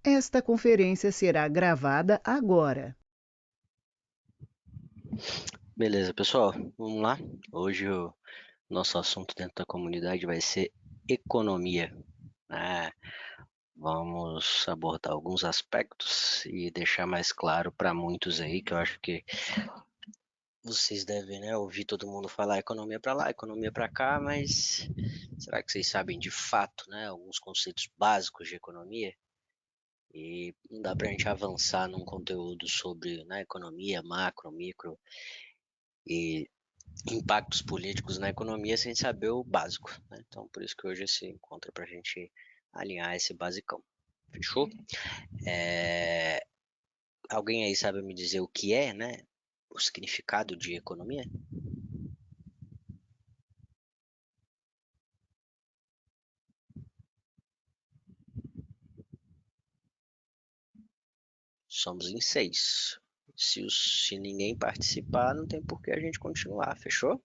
Esta conferência será gravada agora. Beleza, pessoal, vamos lá. Hoje o nosso assunto dentro da comunidade vai ser economia, né? Vamos abordar alguns aspectos e deixar mais claro para muitos aí, que eu acho que vocês devem, né, ouvir todo mundo falar economia para lá, economia para cá, mas será que vocês sabem de fato, né, alguns conceitos básicos de economia? E não dá para a gente avançar num conteúdo sobre, né, economia, macro, micro e impactos políticos na economia sem saber o básico, né? Então, por isso que hoje esse encontro é para a gente alinhar esse basicão. Fechou? É... Alguém aí sabe me dizer o que é, né? O significado de economia? Somos em 6. Se ninguém participar, não tem por que a gente continuar, fechou?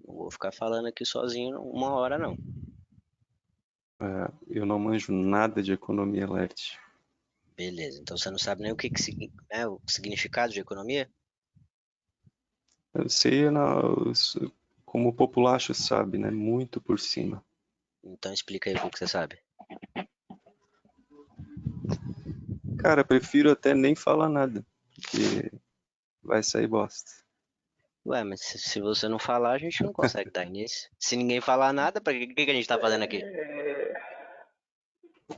Não vou ficar falando aqui sozinho uma hora, não. Eu não manjo nada de economia, Lert. Beleza, então você não sabe nem né, o significado de economia? Eu sei como o populacho sabe, né? Muito por cima. Então explica aí o que você sabe. Cara, prefiro até nem falar nada, porque vai sair bosta. Ué, mas se você não falar, a gente não consegue dar início. Se ninguém falar nada, para que a gente tá fazendo aqui?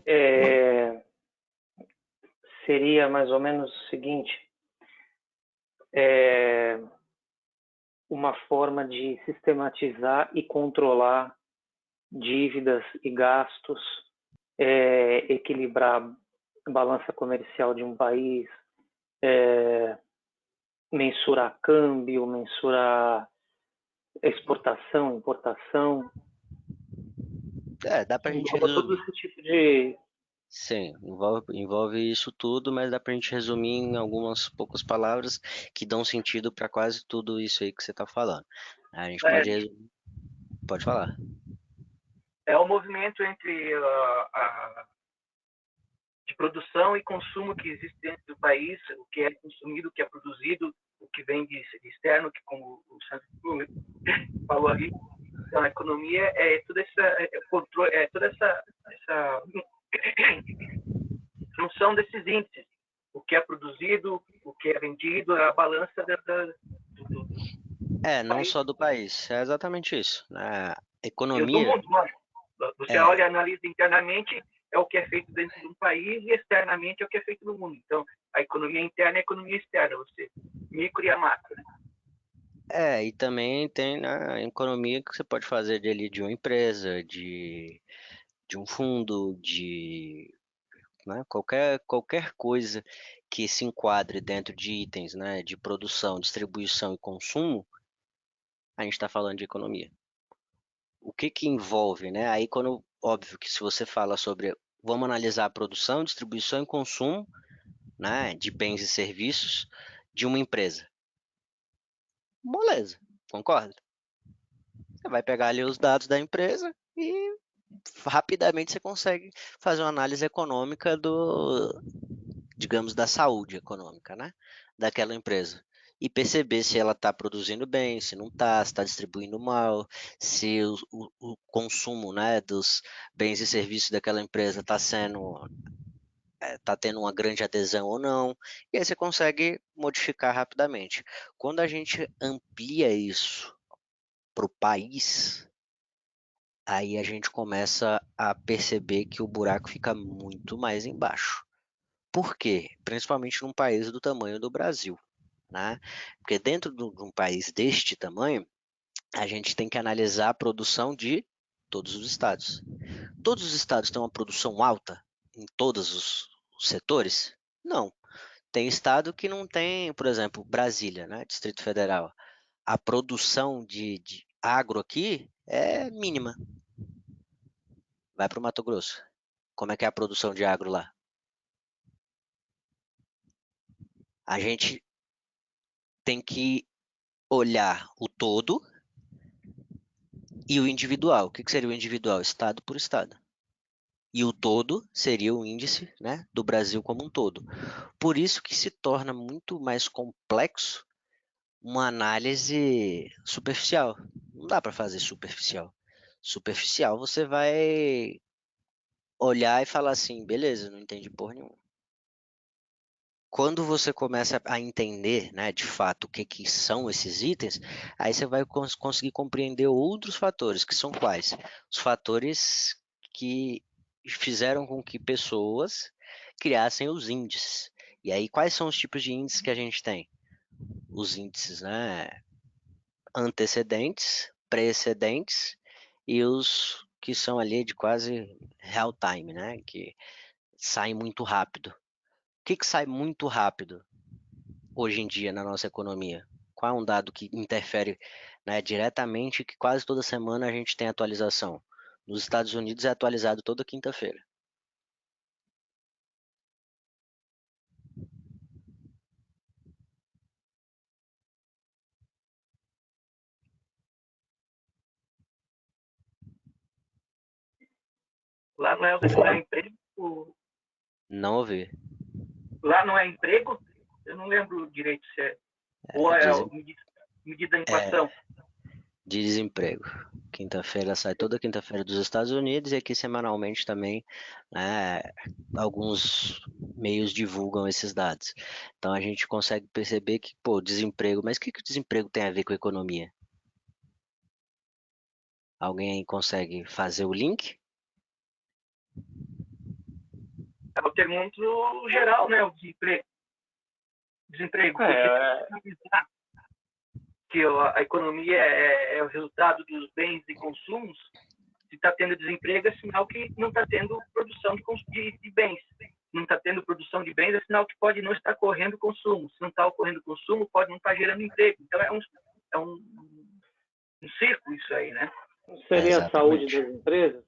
É, seria mais ou menos o seguinte: é uma forma de sistematizar e controlar dívidas e gastos, equilibrar a balança comercial de um país, é, mensurar câmbio, mensurar exportação, importação, É, dá pra gente engloba todo resumir. esse tipo de. Sim, envolve isso tudo, mas dá pra gente resumir em algumas poucas palavras que dão sentido pra quase tudo isso aí que você tá falando. A gente É, pode falar. é o movimento entre de produção e consumo que existe dentro do país, o que é consumido, o que é produzido, o que vem de externo, que como o Santos falou ali. Então, a economia é toda controle, toda essa função desses índices, o que é produzido, o que é vendido, a balança do É, não país só do país, é exatamente isso, né? e do Economia, mundo. Mano. Você é, olha e analisa internamente é o que é feito dentro de um país e externamente é o que é feito no mundo. Então, a economia interna e a economia externa, você micro e a macro. Né? e também tem, né, a economia que você pode fazer de uma empresa, de um fundo, né, qualquer coisa que se enquadre dentro de itens, né, de produção, distribuição e consumo, a gente está falando de economia. O que que envolve, né? Aí quando, óbvio que se você fala sobre, vamos analisar a produção, distribuição e consumo, né, de bens e serviços de uma empresa. Beleza, concorda? Você vai pegar ali os dados da empresa e rapidamente você consegue fazer uma análise econômica digamos, da saúde econômica, né? Daquela empresa. E perceber se ela está produzindo bem, se não está, se está distribuindo mal, se o consumo, né, dos bens e serviços daquela empresa tá tendo uma grande adesão ou não. E aí você consegue modificar rapidamente. Quando a gente amplia isso para o país, aí a gente começa a perceber que o buraco fica muito mais embaixo. Por quê? Principalmente num país do tamanho do Brasil, né? Porque dentro de um país deste tamanho, a gente tem que analisar a produção de todos os estados. Todos os estados têm uma produção alta em todos os setores? Não. Tem estado que não tem, por exemplo, Brasília, né? Distrito Federal. A produção de agro aqui é mínima. Vai para o Mato Grosso. Como é que é a produção de agro lá? A gente tem que olhar o todo e o individual. O que seria o individual? Estado por estado. E o todo seria o índice, né, do Brasil como um todo. Por isso que se torna muito mais complexo uma análise superficial. Não dá para fazer superficial. Superficial você vai olhar e falar assim, beleza, não entendi porra nenhuma. Quando você começa a entender, né, de fato o que são esses itens, aí você vai conseguir compreender outros fatores, que são quais? Os fatores que fizeram com que pessoas criassem os índices. E aí, quais são os tipos de índices que a gente tem? Os índices, né, antecedentes, precedentes e os que são ali de quase real time, né, que saem muito rápido. O que sai muito rápido hoje em dia na nossa economia? Qual é um dado que interfere, né, diretamente, que quase toda semana a gente tem atualização? Nos Estados Unidos é atualizado toda quinta-feira. Lá não é emprego? Não ouvi. Lá não é emprego? Eu não lembro direito se é. Ou é medida da inflação? De desemprego. Quinta-feira sai toda quinta-feira dos Estados Unidos e aqui semanalmente também, né, alguns meios divulgam esses dados. Então a gente consegue perceber que, pô, desemprego, mas o que o desemprego tem a ver com a economia? Alguém aí consegue fazer o link? É o termômetro geral, né? O desemprego. Que a economia é o resultado dos bens e consumos. Se está tendo desemprego, é sinal que não está tendo produção de bens. Não está tendo produção de bens, é sinal que pode não estar correndo consumo. Se não está ocorrendo consumo, pode não estar gerando emprego. Então é um círculo isso aí, né? Seria a saúde das empresas?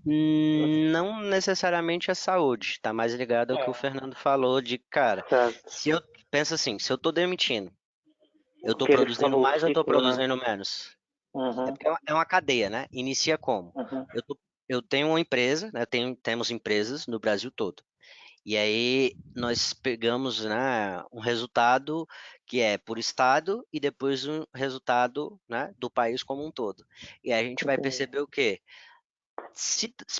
Não necessariamente a saúde, está mais ligado ao que o Fernando falou de, cara, se eu penso assim, se eu estou demitindo, eu estou produzindo mais ou estou produzindo menos? Uhum. É porque é uma cadeia, né? Inicia como? Uhum. Eu tenho uma empresa, né? Temos empresas no Brasil todo. E aí nós pegamos, né, um resultado que é por estado e depois um resultado, né, do país como um todo. E aí a gente vai perceber o quê?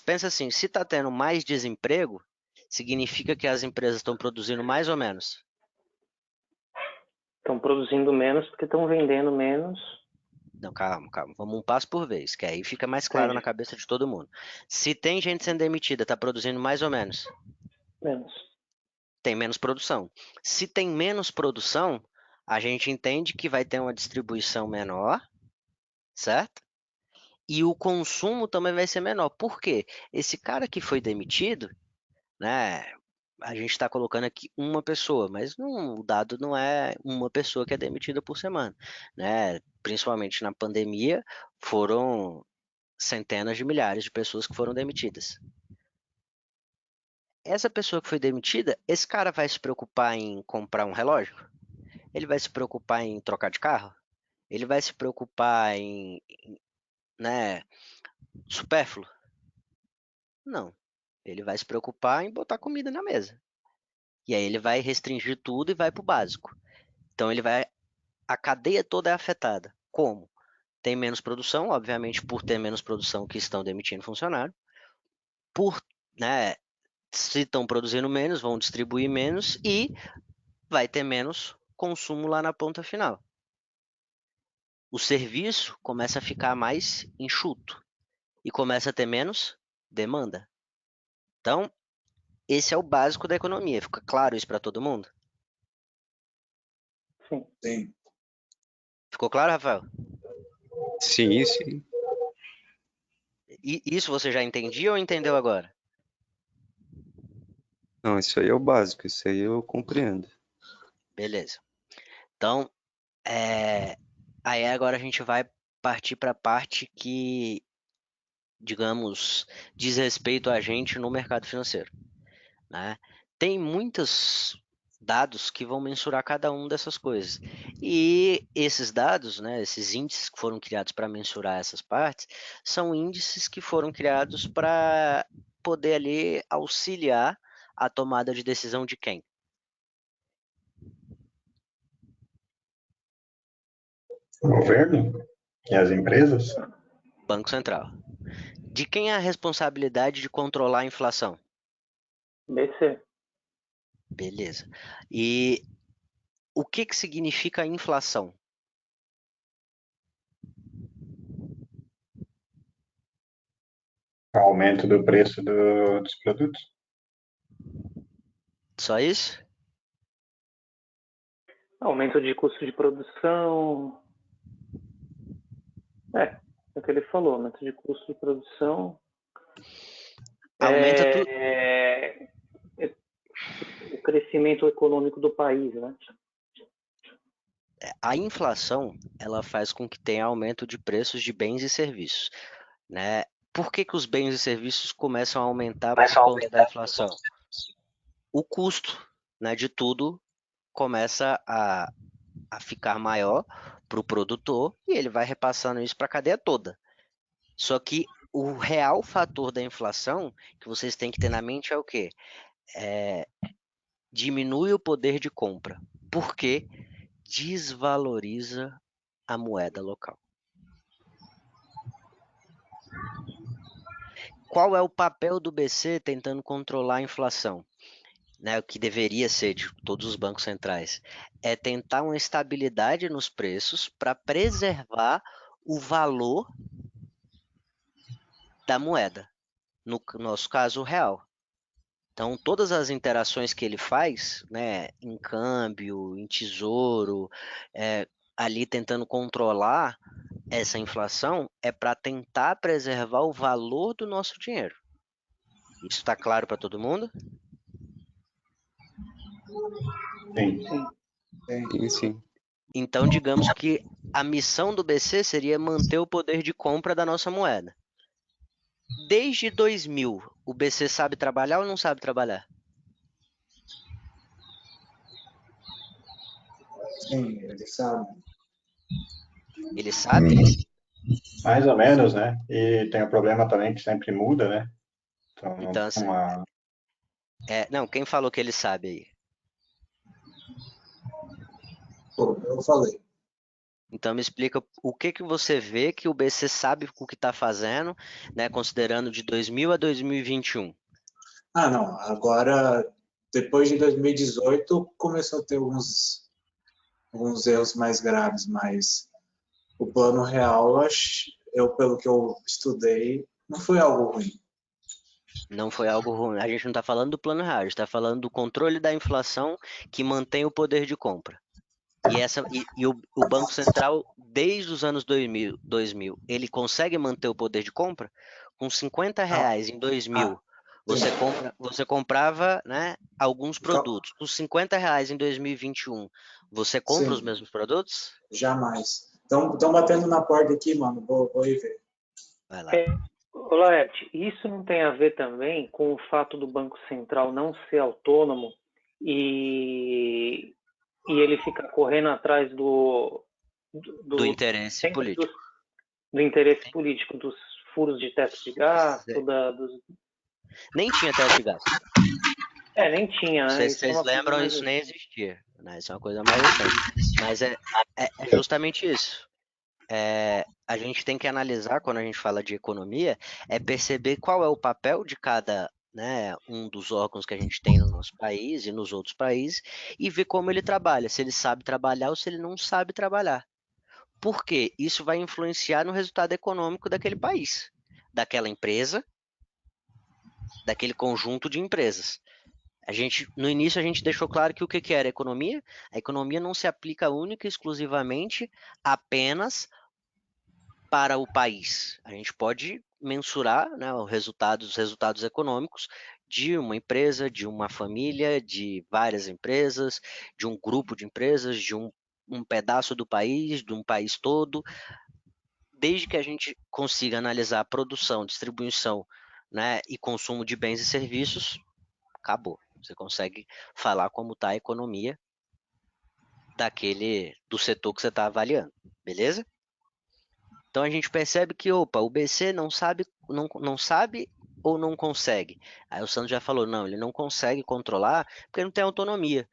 Pensa assim, se está tendo mais desemprego, significa que as empresas estão produzindo mais ou menos? Estão produzindo menos porque estão vendendo menos. Não, calma. Vamos um passo por vez, que aí fica mais claro na cabeça de todo mundo. Se tem gente sendo demitida, está produzindo mais ou menos? Menos. Tem menos produção. Se tem menos produção, a gente entende que vai ter uma distribuição menor, certo? E o consumo também vai ser menor. Por quê? Esse cara que foi demitido, né? A gente está colocando aqui uma pessoa, mas o dado não é uma pessoa que é demitida por semana, né? Principalmente na pandemia, foram centenas de milhares de pessoas que foram demitidas. Essa pessoa que foi demitida, esse cara vai se preocupar em comprar um relógio? Ele vai se preocupar em trocar de carro? Ele vai se preocupar né, supérfluo? Não. Ele vai se preocupar em botar comida na mesa. E aí ele vai restringir tudo e vai para o básico. Então a cadeia toda é afetada. Como? Tem menos produção, obviamente por ter menos produção que estão demitindo funcionário. Né, se estão produzindo menos, vão distribuir menos e vai ter menos consumo lá na ponta final. O serviço começa a ficar mais enxuto e começa a ter menos demanda. Então, esse é o básico da economia. Fica claro isso para todo mundo? Sim. Ficou claro, Rafael? Sim. E isso você já entendia ou entendeu agora? Não, isso aí é o básico, isso aí eu compreendo. Beleza. Então, aí agora a gente vai partir para a parte que, digamos, diz respeito a gente no mercado financeiro, né? Tem muitos dados que vão mensurar cada uma dessas coisas. E esses dados, né, esses índices que foram criados para mensurar essas partes, são índices que foram criados para poder ali auxiliar a tomada de decisão de quem? O governo e as empresas? Banco Central. De quem é a responsabilidade de controlar a inflação? BC. Beleza. E o que significa inflação? Aumento do preço dos produtos? Só isso? Aumento de custo de produção. É o que ele falou, aumento de custo de produção. Aumenta tudo. O crescimento econômico do país, né? A inflação, ela faz com que tenha aumento de preços de bens e serviços, né? Por que os bens e serviços começam a aumentar por conta da inflação? O custo, né, de tudo começa a ficar maior para o produtor e ele vai repassando isso para a cadeia toda. Só que o real fator da inflação que vocês têm que ter na mente é o quê? Diminui o poder de compra. Por quê? Desvaloriza a moeda local. Qual é o papel do BC tentando controlar a inflação? Né, o que deveria ser de todos os bancos centrais, é tentar uma estabilidade nos preços para preservar o valor da moeda, no nosso caso, o real. Então, todas as interações que ele faz, né, em câmbio, em tesouro, ali tentando controlar essa inflação, é para tentar preservar o valor do nosso dinheiro. Isso está claro para todo mundo? Sim, sim. Então, digamos que a missão do BC seria manter o poder de compra da nossa moeda. Desde 2000, o BC sabe trabalhar ou não sabe trabalhar? Sim, ele sabe. Ele sabe? Mais ou menos, né? E tem o problema também que sempre muda, né? Então, assim, não, quem falou que ele sabe aí? Pô, eu falei. Então me explica o que você vê que o BC sabe o que está fazendo, né, considerando de 2000 a 2021. Ah, não. Agora, depois de 2018, começou a ter alguns erros mais graves, mas o plano real, pelo que eu estudei, não foi algo ruim. Não foi algo ruim. A gente não está falando do plano real, a gente está falando do controle da inflação que mantém o poder de compra. E o Banco Central, desde os anos 2000, ele consegue manter o poder de compra? Com R$50 em 2000, você comprava, né, alguns produtos. Com R$50 em 2021, você compra Sim. os mesmos produtos? Jamais. Estão batendo na porta aqui, mano. Vou ir ver. Vai lá. Laerte, isso não tem a ver também com o fato do Banco Central não ser autônomo e ele ficar correndo atrás do interesse político. Do interesse político, dos furos de teto de gasto, Nem tinha teto de gasto. Nem tinha, né? Vocês lembram, isso nem existia. Né? Isso é uma coisa mais recente. Mas é justamente isso. A gente tem que analisar, quando a gente fala de economia, é perceber qual é o papel de cada, né, um dos órgãos que a gente tem no nosso país e nos outros países e ver como ele trabalha, se ele sabe trabalhar ou se ele não sabe trabalhar. Por quê? Isso vai influenciar no resultado econômico daquele país, daquela empresa, daquele conjunto de empresas. No início a gente deixou claro que o que era economia? A economia não se aplica única e exclusivamente apenas para o país. A gente pode mensurar, né, os resultados econômicos de uma empresa, de uma família, de várias empresas, de um grupo de empresas, de um pedaço do país, de um país todo. Desde que a gente consiga analisar produção, distribuição, né, e consumo de bens e serviços, acabou. Você consegue falar como está a economia do setor que você está avaliando, beleza? Então a gente percebe que, o BC não sabe ou não consegue? Aí o Sandro já falou, não, ele não consegue controlar porque não tem autonomia.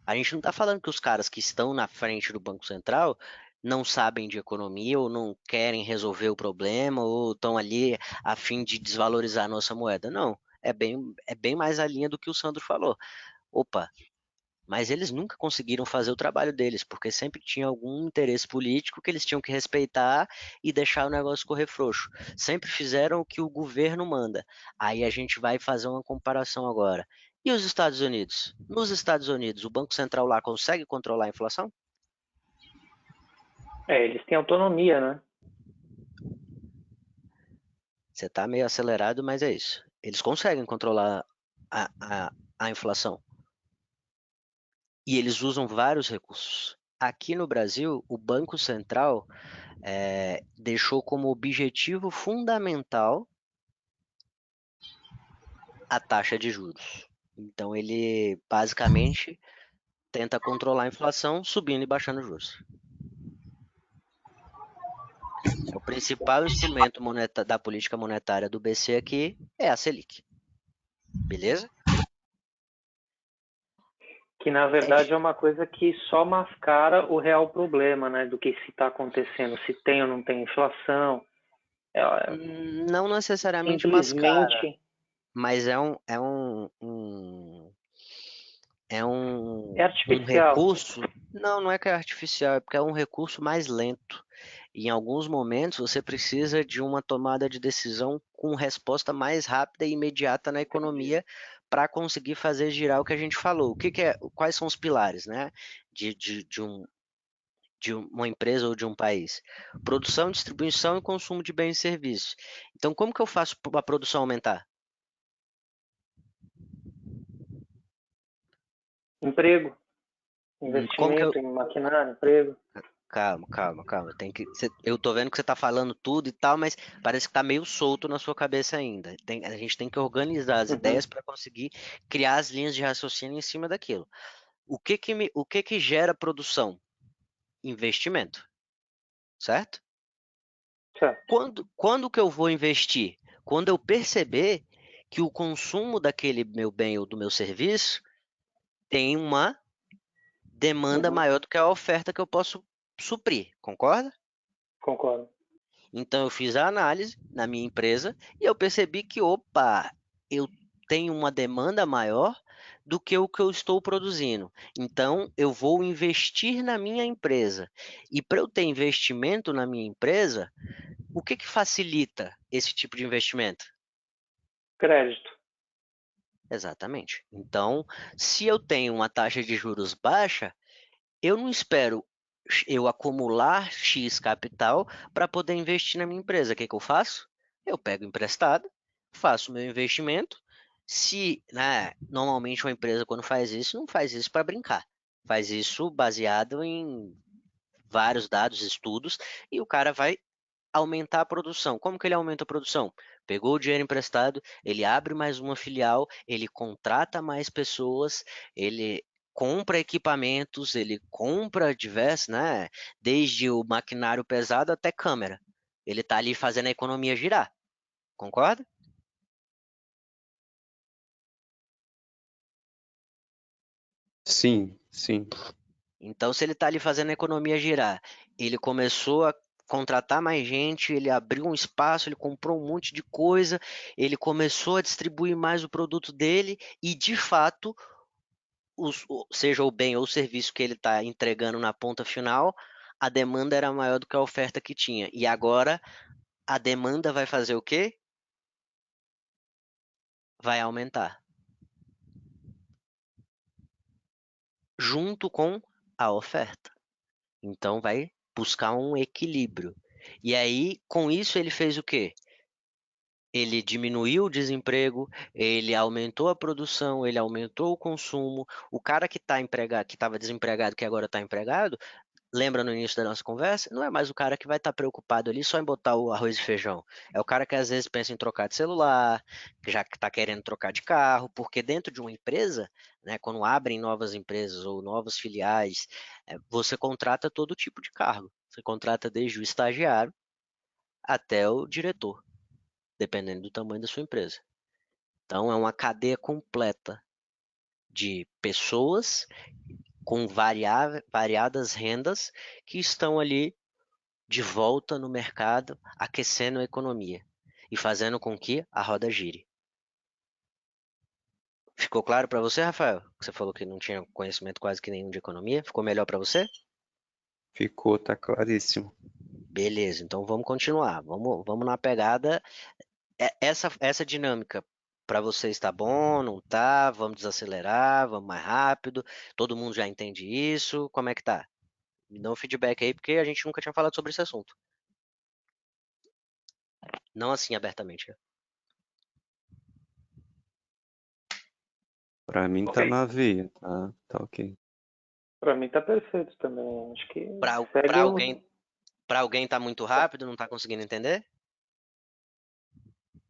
A gente não está falando que os caras que estão na frente do Banco Central não sabem de economia ou não querem resolver o problema ou estão ali a fim de desvalorizar a nossa moeda. Não, é bem mais a linha do que o Sandro falou. Opa, mas eles nunca conseguiram fazer o trabalho deles, porque sempre tinha algum interesse político que eles tinham que respeitar e deixar o negócio correr frouxo. Sempre fizeram o que o governo manda. Aí a gente vai fazer uma comparação agora. E os Estados Unidos? Nos Estados Unidos, o Banco Central lá consegue controlar a inflação? Eles têm autonomia, né? Você está meio acelerado, mas é isso. Eles conseguem controlar a inflação. E eles usam vários recursos. Aqui no Brasil, o Banco Central deixou como objetivo fundamental a taxa de juros. Então ele basicamente tenta controlar a inflação subindo e baixando os juros. O principal instrumento da política monetária do BC aqui é a Selic. Beleza? Que na verdade é uma coisa que só mascara o real problema, né? Do que se está acontecendo, se tem ou não tem inflação. Não necessariamente mascara, Simplesmente mas é um é artificial. recurso. Não é que é artificial, é porque é um recurso mais lento. E em alguns momentos você precisa de uma tomada de decisão com resposta mais rápida e imediata na economia para conseguir fazer girar o que a gente falou. Quais são os pilares, né, de uma empresa ou de um país? Produção, distribuição e consumo de bens e serviços. Então, como que eu faço para a produção aumentar? Emprego, Como que eu, investimento em maquinário, emprego. Calma. Eu tô vendo que você tá falando tudo e tal, mas parece que tá meio solto na sua cabeça ainda. A gente tem que organizar as ideias para conseguir criar as linhas de raciocínio em cima daquilo. O que que gera produção? Investimento, certo? Certo. Quando que eu vou investir? Quando eu perceber que o consumo daquele meu bem ou do meu serviço tem uma demanda maior do que a oferta que eu posso suprir, concorda? Concordo. Então eu fiz a análise na minha empresa e eu percebi que, opa, eu tenho uma demanda maior do que o que eu estou produzindo. Então eu vou investir na minha empresa. E para eu ter investimento na minha empresa, o que facilita esse tipo de investimento? Crédito. Exatamente. Então, se eu tenho uma taxa de juros baixa, eu não espero eu acumular X capital para poder investir na minha empresa. O que eu faço? Eu pego emprestado, faço meu investimento. Se, né, normalmente uma empresa quando faz isso, não faz isso para brincar. Faz isso baseado em vários dados, estudos, e o cara vai aumentar a produção. Como que ele aumenta a produção? Pegou o dinheiro emprestado, ele abre mais uma filial, ele contrata mais pessoas, ele compra equipamentos, ele compra diversos, né? Desde o maquinário pesado até câmera. Ele está ali fazendo a economia girar. Concorda? Sim, sim. Então, se ele está ali fazendo a economia girar, ele começou a contratar mais gente, ele abriu um espaço, ele comprou um monte de coisa, ele começou a distribuir mais o produto dele e, de fato, seja o bem ou o serviço que ele está entregando na ponta final, a demanda era maior do que a oferta que tinha. E agora a demanda vai fazer o quê? Vai aumentar. Junto com a oferta. Então vai buscar um equilíbrio. E aí, com isso, ele fez o quê? Ele diminuiu o desemprego, ele aumentou a produção, ele aumentou o consumo. O cara que está empregado, que estava desempregado, que agora está empregado, lembra no início da nossa conversa? Não é mais o cara que vai estar preocupado ali só em botar o arroz e feijão. É o cara que às vezes pensa em trocar de celular, que já está querendo trocar de carro, porque dentro de uma empresa, né, quando abrem novas empresas ou novas filiais, você contrata todo tipo de cargo. Você contrata desde o estagiário até o diretor. dependendo do tamanho da sua empresa. Então, é uma cadeia completa de pessoas com variadas rendas que estão ali de volta no mercado, aquecendo a economia e fazendo com que a roda gire. Ficou claro para você, Rafael? Você falou que não tinha conhecimento quase que nenhum de economia. Ficou melhor para você? Ficou, tá claríssimo. Beleza, então vamos continuar. Vamos na pegada. Essa dinâmica para você está bom, não tá? Vamos desacelerar, vamos mais rápido. Todo mundo já entende isso? Como é que tá? Me dá um feedback aí, porque a gente nunca tinha falado sobre esse assunto. Não assim abertamente. Pra mim tá Ok. na veia, tá ok. Para mim tá perfeito também. Acho que Para alguém tá muito rápido, não tá conseguindo entender?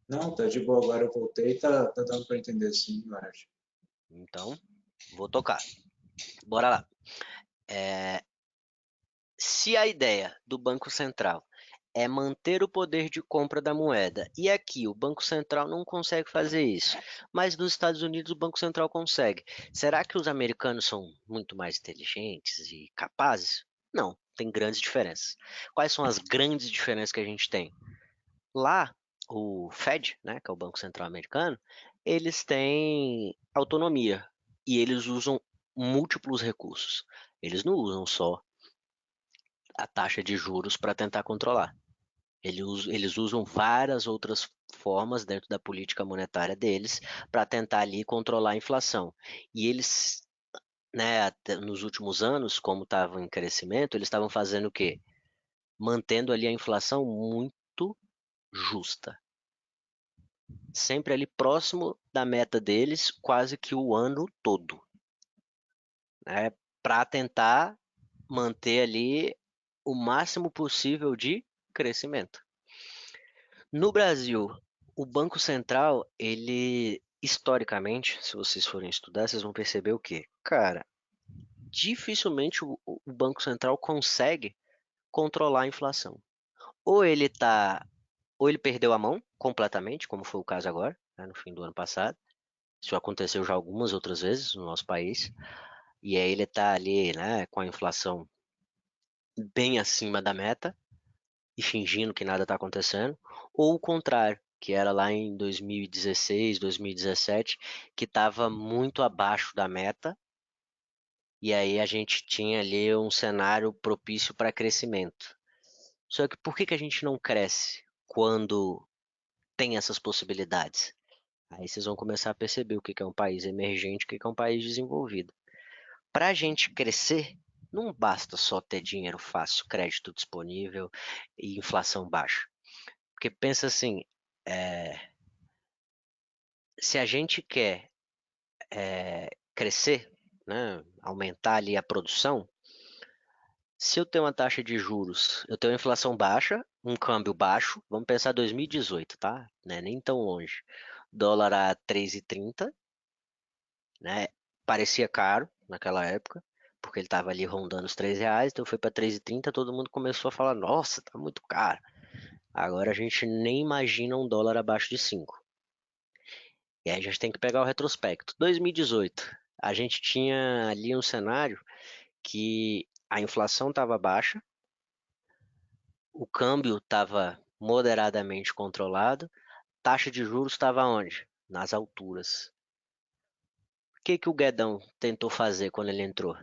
Não, tá de boa. Agora eu voltei, tá dando para entender sim, eu acho. Então, vou tocar. Bora lá. Se a ideia do Banco Central é manter o poder de compra da moeda, e aqui o Banco Central não consegue fazer isso, mas nos Estados Unidos o Banco Central consegue. Será que os americanos são muito mais inteligentes e capazes? Não, tem grandes diferenças. Quais são as grandes diferenças que a gente tem? Lá, o Fed, né, que é o Banco Central americano, eles têm autonomia e eles usam múltiplos recursos. Eles não usam só a taxa de juros para tentar controlar. Eles usam várias outras formas dentro da política monetária deles para tentar ali controlar a inflação. E eles, né, nos últimos anos, como estavam em crescimento, eles estavam fazendo o quê? Mantendo ali a inflação muito justa. Sempre ali próximo da meta deles, quase que o ano todo, né, para tentar manter ali o máximo possível de crescimento. No Brasil, o Banco Central, ele historicamente, se vocês forem estudar, vocês vão perceber o quê? Cara, dificilmente o Banco Central consegue controlar a inflação. Ou ele perdeu a mão completamente, como foi o caso agora, né, no fim do ano passado. Isso aconteceu já algumas outras vezes no nosso país. E aí ele está ali, né, com a inflação bem acima da meta e fingindo que nada está acontecendo, ou o contrário, que era lá em 2016, 2017, que estava muito abaixo da meta, e aí a gente tinha ali um cenário propício para crescimento. Só que por que a gente não cresce quando tem essas possibilidades? Aí vocês vão começar a perceber o que é um país emergente, o que é um país desenvolvido. Para a gente crescer, não basta só ter dinheiro fácil, crédito disponível e inflação baixa. Porque pensa assim, se a gente quer crescer, né, aumentar ali a produção, se eu tenho uma taxa de juros, eu tenho uma inflação baixa, um câmbio baixo, vamos pensar 2018, tá? Não é nem tão longe. Dólar a 3,30, né? Parecia caro naquela época, porque ele estava ali rondando os R$ 3, então foi para 3,30, todo mundo começou a falar, nossa, tá muito caro. Agora a gente nem imagina um dólar abaixo de 5. E aí a gente tem que pegar o retrospecto. 2018, a gente tinha ali um cenário que a inflação estava baixa, o câmbio estava moderadamente controlado, taxa de juros estava onde? Nas alturas. O que o Guedão tentou fazer quando ele entrou?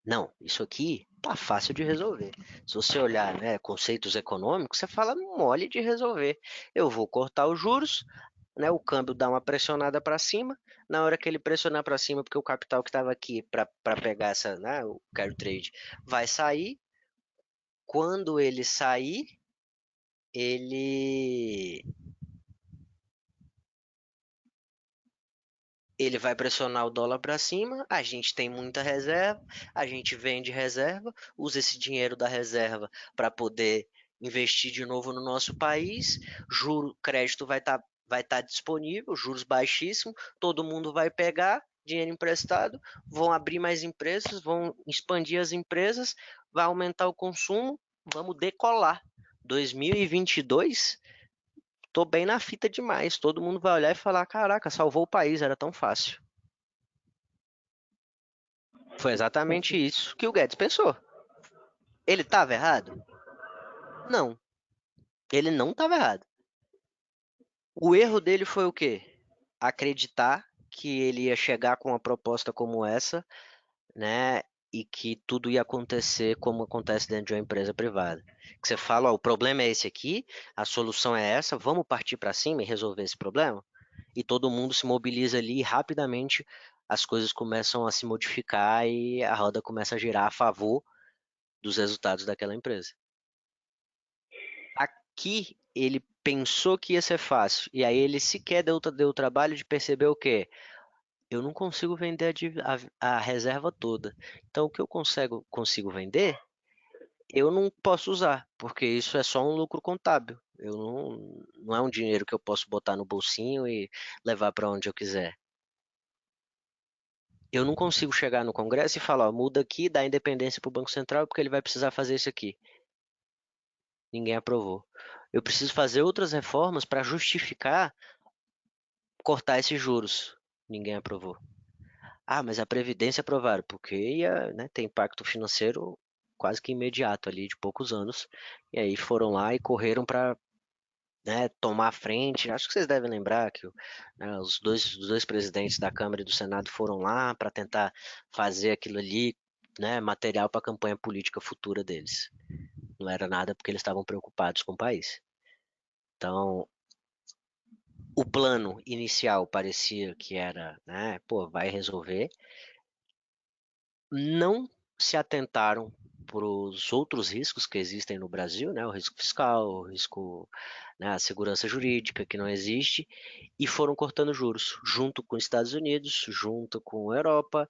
Não, isso aqui tá fácil de resolver. Se você olhar, né, conceitos econômicos, você fala mole de resolver. Eu vou cortar os juros, né, o câmbio dá uma pressionada para cima. Na hora que ele pressionar para cima, porque o capital que estava aqui para pegar essa, né, o carry trade vai sair. Quando ele sair, ele vai pressionar o dólar para cima. A gente tem muita reserva, a gente vende reserva, usa esse dinheiro da reserva para poder investir de novo no nosso país. Crédito vai tá disponível, juros baixíssimos, todo mundo vai pegar dinheiro emprestado, vão abrir mais empresas, vão expandir as empresas, vai aumentar o consumo, vamos decolar. 2022 tô bem na fita demais. Todo mundo vai olhar e falar, caraca, salvou o país, era tão fácil. Foi exatamente isso que o Guedes pensou. Ele estava errado? Não, ele não estava errado. O erro dele foi o quê? Acreditar que ele ia chegar com uma proposta como essa, né? E que tudo ia acontecer como acontece dentro de uma empresa privada. Que você fala, ó, o problema é esse aqui, a solução é essa, vamos partir para cima e resolver esse problema? E todo mundo se mobiliza ali e rapidamente as coisas começam a se modificar e a roda começa a girar a favor dos resultados daquela empresa. Aqui ele pensou que ia ser fácil, e aí ele sequer deu o trabalho de perceber o quê? Eu não consigo vender a reserva toda. Então o que eu consigo vender, eu não posso usar, porque isso é só um lucro contábil. Não é um dinheiro que eu posso botar no bolsinho e levar para onde eu quiser. Eu não consigo chegar no Congresso e falar, ó, muda aqui, dá independência para o Banco Central, porque ele vai precisar fazer isso aqui. Ninguém aprovou. Eu preciso fazer outras reformas para justificar cortar esses juros. Ninguém aprovou. Ah, mas a Previdência aprovaram, porque ia, né, ter impacto financeiro quase que imediato ali, de poucos anos. E aí foram lá e correram para, né, tomar a frente. Acho que vocês devem lembrar que né, os dois presidentes da Câmara e do Senado foram lá para tentar fazer aquilo ali, né, material para a campanha política futura deles. Não era nada porque eles estavam preocupados com o país. Então, o plano inicial parecia que era, né, pô, vai resolver. Não se atentaram para os outros riscos que existem no Brasil, né, o risco fiscal, o risco, né, a segurança jurídica que não existe, e foram cortando juros, junto com os Estados Unidos, junto com a Europa,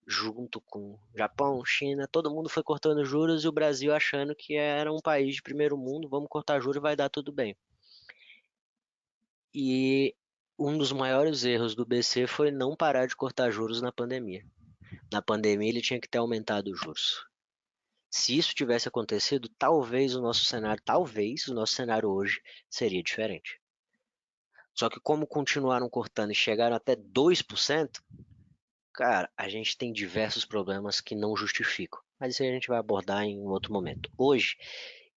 junto com Japão, China, todo mundo foi cortando juros e o Brasil achando que era um país de primeiro mundo, vamos cortar juros e vai dar tudo bem. E um dos maiores erros do BC foi não parar de cortar juros na pandemia. Na pandemia ele tinha que ter aumentado os juros. Se isso tivesse acontecido, talvez o nosso cenário hoje seria diferente. Só que como continuaram cortando e chegaram até 2%, cara, a gente tem diversos problemas que não justificam. Mas isso aí a gente vai abordar em um outro momento. Hoje,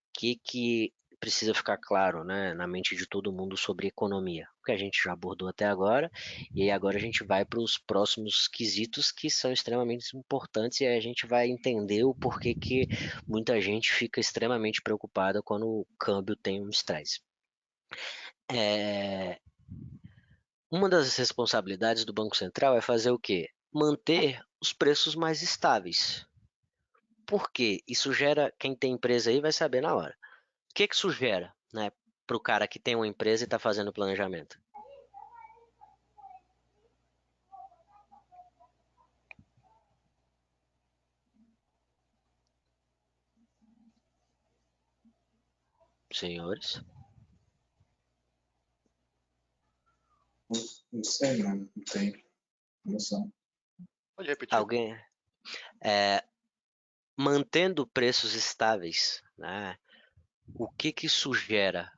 o que precisa ficar claro, né, na mente de todo mundo sobre economia? O que a gente já abordou até agora, e aí agora a gente vai para os próximos quesitos que são extremamente importantes e aí a gente vai entender o porquê que muita gente fica extremamente preocupada quando o câmbio tem um estresse. Uma das responsabilidades do Banco Central é fazer o quê? Manter os preços mais estáveis. Por quê? Isso gera, quem tem empresa aí vai saber na hora. O que isso gera, né, para o cara que tem uma empresa e está fazendo planejamento? Senhores? Não sei, não tenho noção. Pode repetir. Alguém? Mantendo preços estáveis, né? O que isso gera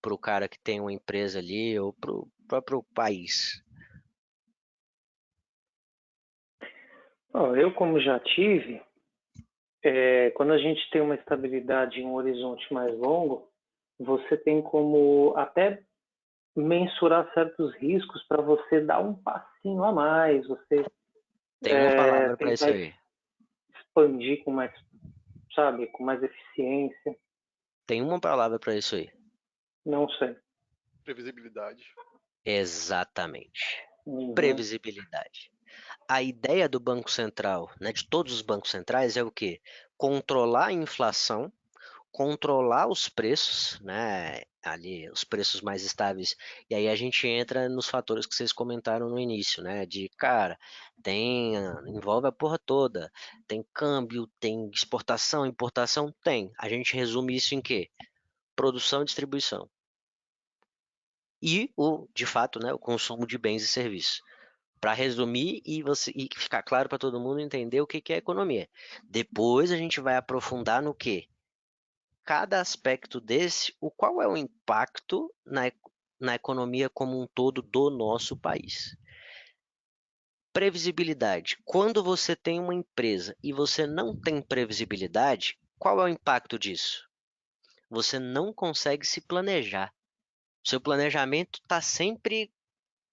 para o cara que tem uma empresa ali ou para o próprio país? Eu, como já tive, quando a gente tem uma estabilidade em um horizonte mais longo, você tem como até mensurar certos riscos para você dar um passinho a mais, você Tem uma palavra para isso aí. expandir com mais, sabe, com mais eficiência. Tem uma palavra para isso aí. Não sei. Previsibilidade. Exatamente. Uhum. Previsibilidade. A ideia do Banco Central, né, de todos os bancos centrais, é o quê? Controlar a inflação, controlar os preços, né, ali os preços mais estáveis. E aí a gente entra nos fatores que vocês comentaram no início, né, de cara, envolve a porra toda. Tem câmbio, tem exportação, importação, tem. A gente resume isso em quê? Produção e distribuição. E de fato, né, o consumo de bens e serviços. Para resumir e ficar claro para todo mundo entender o que é economia. Depois a gente vai aprofundar no quê? cada aspecto desse, qual é o impacto na economia como um todo do nosso país. Previsibilidade. Quando você tem uma empresa e você não tem previsibilidade, qual é o impacto disso? Você não consegue se planejar. Seu planejamento está sempre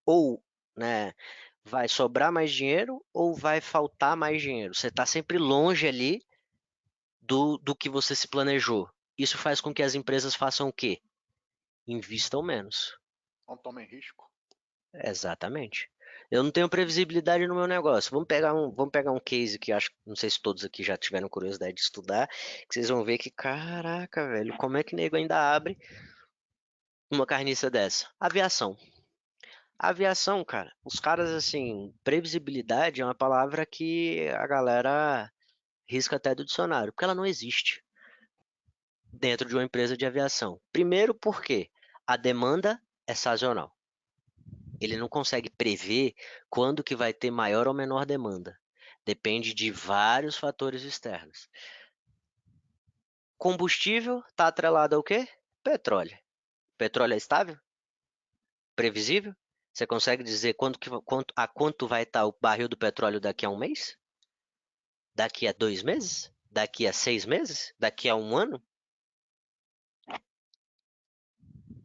ou, né, vai sobrar mais dinheiro ou vai faltar mais dinheiro. Você está sempre longe ali do que você se planejou. Isso faz com que as empresas façam o quê? Invistam menos. Não tomem risco. Exatamente. Eu não tenho previsibilidade no meu negócio. Vamos pegar um case que acho, não sei se todos aqui já tiveram curiosidade de estudar, que vocês vão ver que, caraca, velho, como é que nego ainda abre uma carniça dessa? Aviação. Aviação, cara, os caras, assim, previsibilidade é uma palavra que a galera risca até do dicionário, porque ela não existe dentro de uma empresa de aviação. Primeiro porque a demanda é sazonal. Ele não consegue prever quando que vai ter maior ou menor demanda. Depende de vários fatores externos. Combustível está atrelado ao quê? Petróleo. Petróleo é estável? Previsível? Você consegue dizer quanto vai estar o barril do petróleo daqui a um mês? Daqui a 2 meses? Daqui a 6 meses? Daqui a um ano?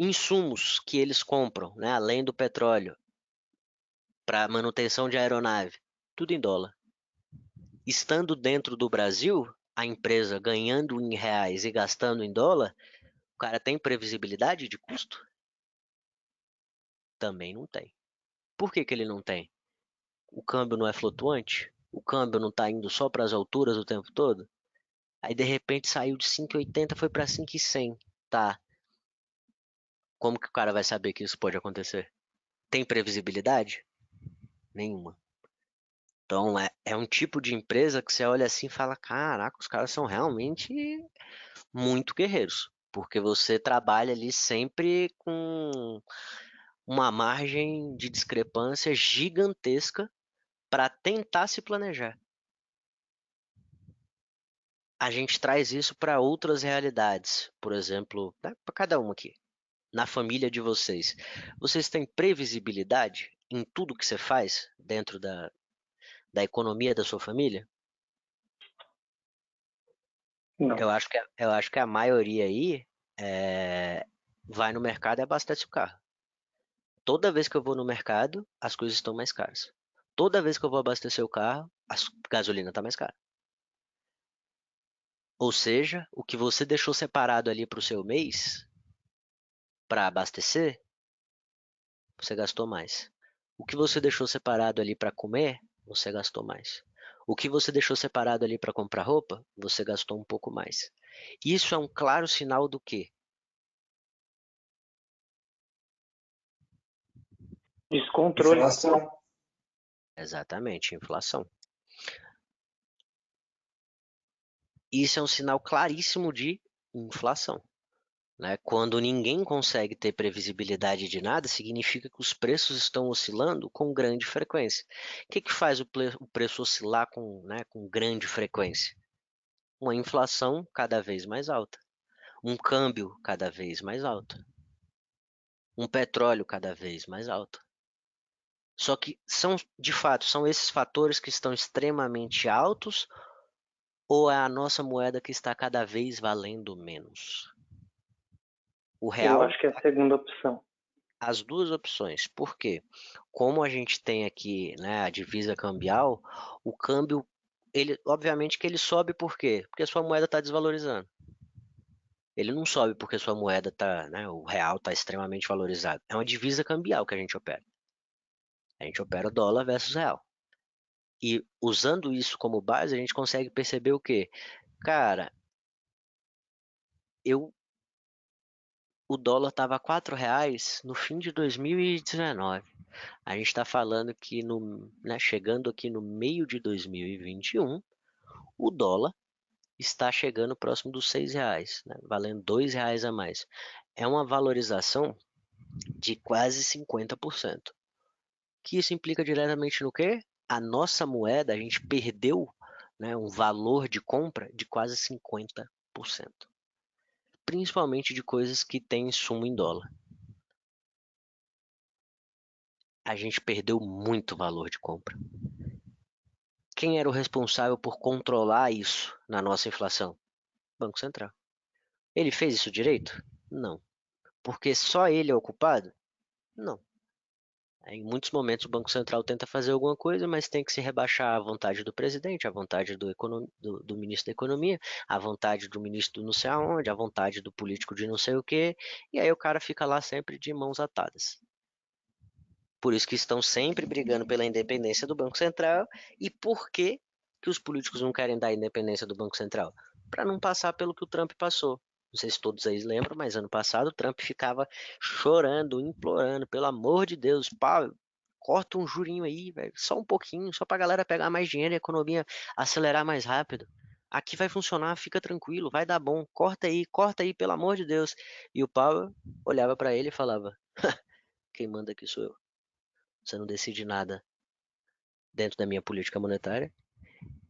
Insumos que eles compram, né, além do petróleo, para manutenção de aeronave, tudo em dólar. Estando dentro do Brasil, a empresa ganhando em reais e gastando em dólar, o cara tem previsibilidade de custo? Também não tem. Por que que ele não tem? O câmbio não é flutuante? O câmbio não está indo só para as alturas o tempo todo? Aí de repente saiu de 5,80 foi para 5,100. Tá. Como que o cara vai saber que isso pode acontecer? Tem previsibilidade? Nenhuma. Então é um tipo de empresa que você olha assim e fala, caraca, os caras são realmente muito guerreiros. Porque você trabalha ali sempre com uma margem de discrepância gigantesca para tentar se planejar. A gente traz isso para outras realidades. Por exemplo, para cada uma aqui. Na família de vocês. Vocês têm previsibilidade em tudo que você faz dentro da economia da sua família? Não. Eu acho que a maioria aí vai no mercado e abastece o carro. Toda vez que eu vou no mercado, as coisas estão mais caras. Toda vez que eu vou abastecer o carro, a gasolina está mais cara. Ou seja, o que você deixou separado ali para o seu mês, para abastecer, você gastou mais. O que você deixou separado ali para comer, você gastou mais. O que você deixou separado ali para comprar roupa, você gastou um pouco mais. Isso é um claro sinal do quê? Descontrole. Inflação. Exatamente, inflação. Isso é um sinal claríssimo de inflação. Né? Quando ninguém consegue ter previsibilidade de nada, significa que os preços estão oscilando com grande frequência. O que faz o preço oscilar com grande frequência? Uma inflação cada vez mais alta, um câmbio cada vez mais alto, um petróleo cada vez mais alto. Só que de fato, são esses fatores que estão extremamente altos ou é a nossa moeda que está cada vez valendo menos? O Eu real, acho que é a segunda opção. as duas opções. Por quê? Como a gente tem aqui, né, a divisa cambial, o câmbio, obviamente que ele sobe por quê? Porque a sua moeda está desvalorizando. Ele não sobe porque a sua moeda está, né, o real está extremamente valorizado. É uma divisa cambial que a gente opera. A gente opera dólar versus real. E usando isso como base, a gente consegue perceber o quê? Cara, o dólar estava a R$ 4 no fim de 2019. A gente está falando que chegando aqui no meio de 2021, o dólar está chegando próximo dos R$ 6, né, valendo R$ 2 a mais. É uma valorização de quase 50%. Que isso implica diretamente no quê? A nossa moeda, a gente perdeu, né, um valor de compra de quase 50%. principalmente de coisas que têm insumo em dólar. A gente perdeu muito valor de compra. Quem era o responsável por controlar isso na nossa inflação? Banco Central. Ele fez isso direito? Não. Porque só ele é o culpado? Não. Em muitos momentos o Banco Central tenta fazer alguma coisa, mas tem que se rebaixar à vontade do presidente, à vontade do ministro da Economia, à vontade do ministro do não sei aonde, à vontade do político de não sei o quê, e aí o cara fica lá sempre de mãos atadas. Por isso que estão sempre brigando pela independência do Banco Central. E por que que os políticos não querem dar a independência do Banco Central? Para não passar pelo que o Trump passou. Não sei se todos aí lembram, mas ano passado o Trump ficava chorando, implorando, pelo amor de Deus, pá, corta um jurinho aí, velho, só um pouquinho, só pra galera pegar mais dinheiro e a economia acelerar mais rápido. Aqui vai funcionar, fica tranquilo, vai dar bom, corta aí, pelo amor de Deus. E o Powell olhava para ele e falava: quem manda aqui sou eu. Você não decide nada dentro da minha política monetária.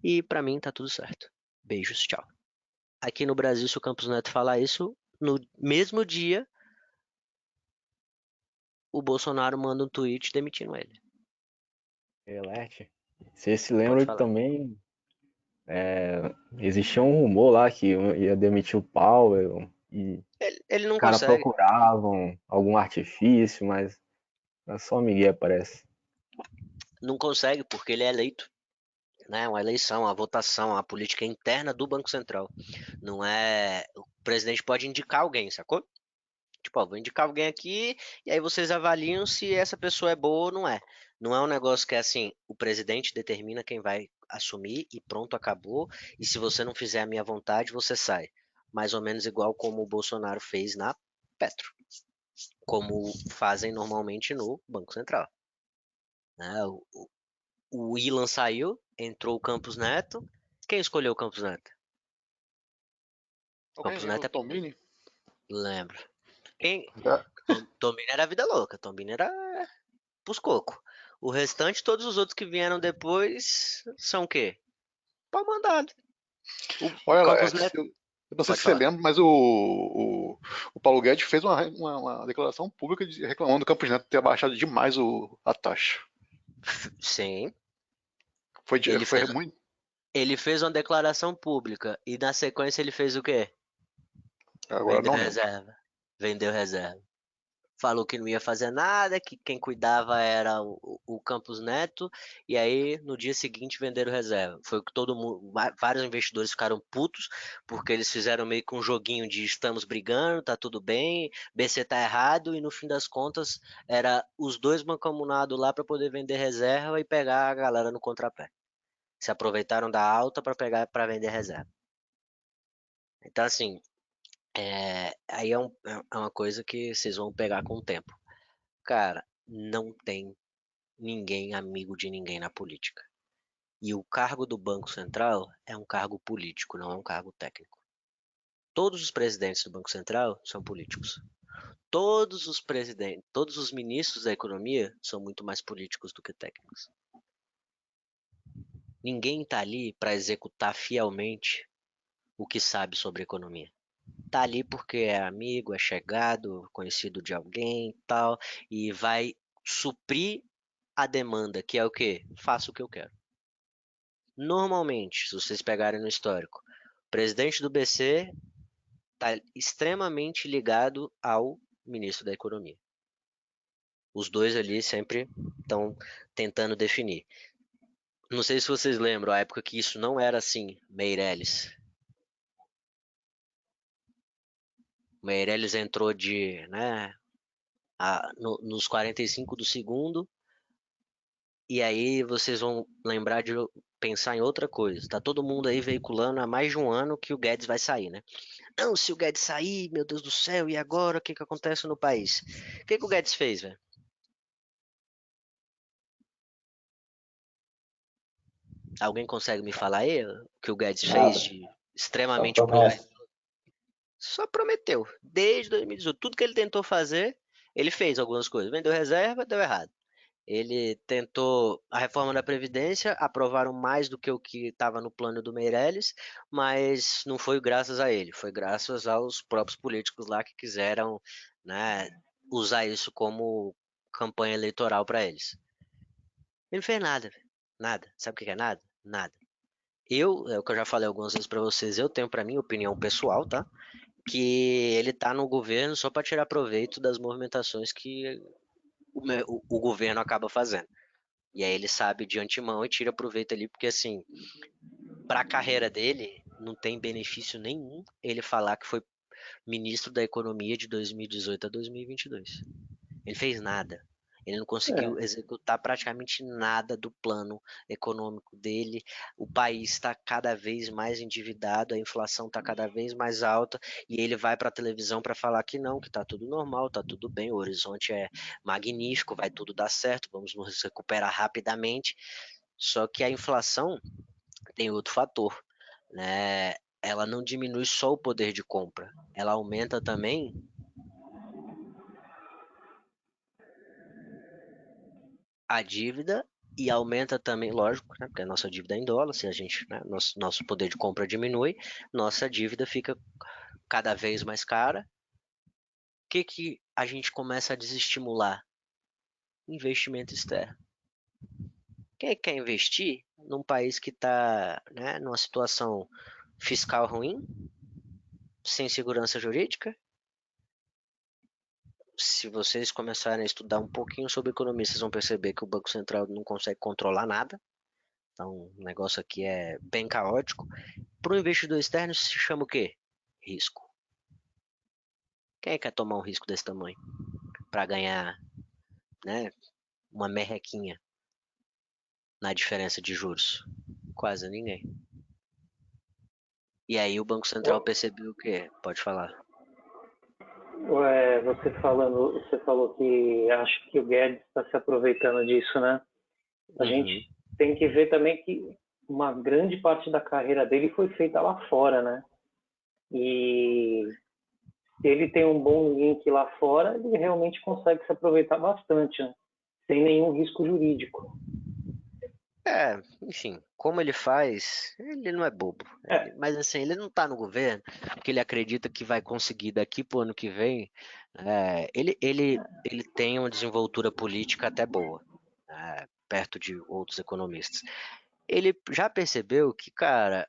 E pra mim tá tudo certo. Beijos, tchau. Aqui no Brasil, se o Campos Neto falar isso, no mesmo dia, o Bolsonaro manda um tweet demitindo ele. Elete, você se Pode lembra que falar. também existia um rumor lá que ia demitir o Powell e Ele não os caras consegue. procuravam algum artifício, mas é só Miguel, parece. Não consegue porque ele é eleito. Né? Uma eleição, uma votação, a política interna do Banco Central. Não é. O presidente pode indicar alguém, sacou? Tipo, ó, vou indicar alguém aqui e aí vocês avaliam se essa pessoa é boa ou não é. Não é um negócio que é assim, o presidente determina quem vai assumir e pronto, acabou. E se você não fizer a minha vontade, você sai. Mais ou menos igual como o Bolsonaro fez na Petro. Como fazem normalmente no Banco Central. Né? O Ilan saiu, entrou o Campos Neto. Quem escolheu o Campos Neto? Alguém Campos lembra Neto do é. Tomini? Lembro. Quem? É. Tombini era vida louca. Tombini era pros cocos. O restante, todos os outros que vieram depois, são o quê? Pau mandado. O Olha lá, Campos Neto. eu não sei Pode se você falar. lembra, mas o Paulo Guedes fez uma declaração pública reclamando do Campos Neto ter abaixado demais a taxa. Sim. Foi Ele muito. fez uma declaração pública e na sequência ele fez o quê? Agora Vendeu não lembro. reserva. Vendeu reserva. Falou que não ia fazer nada, que quem cuidava era o Campos Neto, e aí no dia seguinte venderam reserva. Foi o que todo mundo, vários investidores ficaram putos, porque eles fizeram meio que um joguinho de estamos brigando, tá tudo bem, BC tá errado, e no fim das contas era os dois mancomunados lá para poder vender reserva e pegar a galera no contrapé. Se aproveitaram da alta para vender reserva. Então assim, aí é uma coisa que vocês vão pegar com o tempo. Cara, não tem ninguém amigo de ninguém na política. E o cargo do Banco Central é um cargo político, não é um cargo técnico. Todos os presidentes do Banco Central são políticos. Todos os ministros da economia são muito mais políticos do que técnicos. Ninguém está ali para executar fielmente o que sabe sobre economia. Tá ali porque é amigo, é chegado, conhecido de alguém e tal, e vai suprir a demanda, que é o quê? Faço o que eu quero. Normalmente, se vocês pegarem no histórico, o presidente do BC está extremamente ligado ao ministro da Economia. Os dois ali sempre estão tentando definir. Não sei se vocês lembram, a época que isso não era assim, Meirelles. Meirelles entrou nos 45 do segundo, e aí vocês vão lembrar de pensar em outra coisa. Tá todo mundo aí veiculando há mais de um ano que o Guedes vai sair, né? Não, se o Guedes sair, meu Deus do céu, e agora? O que que acontece no país? O que que o Guedes fez, velho? Alguém consegue me falar aí o que o Guedes Nada, fez de só extremamente promessa. proveitoso? Só prometeu. Desde 2018. Tudo que ele tentou fazer, ele fez algumas coisas. Vendeu reserva, deu errado. Ele tentou a reforma da Previdência, aprovaram mais do que o que estava no plano do Meirelles, mas não foi graças a ele, foi graças aos próprios políticos lá que quiseram, né, usar isso como campanha eleitoral para eles. Ele não fez nada, velho. Nada. Sabe o que é nada? Nada. É o que eu já falei algumas vezes para vocês, eu tenho para mim opinião pessoal, tá? Que ele tá no governo só para tirar proveito das movimentações que o governo acaba fazendo. E aí ele sabe de antemão e tira proveito ali, porque assim, para a carreira dele, não tem benefício nenhum ele falar que foi ministro da Economia de 2018 a 2022. Ele fez nada. Ele não conseguiu executar praticamente nada do plano econômico dele. O país está cada vez mais endividado, a inflação está cada vez mais alta, e ele vai para a televisão para falar que não, que está tudo normal, está tudo bem, o horizonte é magnífico, vai tudo dar certo, vamos nos recuperar rapidamente. Só que a inflação tem outro fator, né? Ela não diminui só o poder de compra, ela aumenta também a dívida e aumenta também, lógico, né, porque a nossa dívida é em dólar, se a gente, né, nosso poder de compra diminui, nossa dívida fica cada vez mais cara. O que a gente começa a desestimular? Investimento externo. Quem quer investir num país que está, né, numa situação fiscal ruim, sem segurança jurídica? Se vocês começarem a estudar um pouquinho sobre economia, vocês vão perceber que o Banco Central não consegue controlar nada. Então, o negócio aqui é bem caótico. Para o investidor externo se chama o quê? Risco. Quem quer tomar um risco desse tamanho para ganhar, né, uma merrequinha na diferença de juros? Quase ninguém. E aí o Banco Central percebeu o quê? Pode falar. Você falou que acha que o Guedes está se aproveitando disso, né? A gente tem que ver também que uma grande parte da carreira dele foi feita lá fora, né? E se ele tem um bom link lá fora, ele realmente consegue se aproveitar bastante, né? Sem nenhum risco jurídico. Enfim, como ele faz, ele não é bobo. Mas assim, ele não tá no governo porque ele acredita que vai conseguir daqui pro ano que vem. Ele tem uma desenvoltura política até boa, perto de outros economistas. Ele já percebeu que, cara,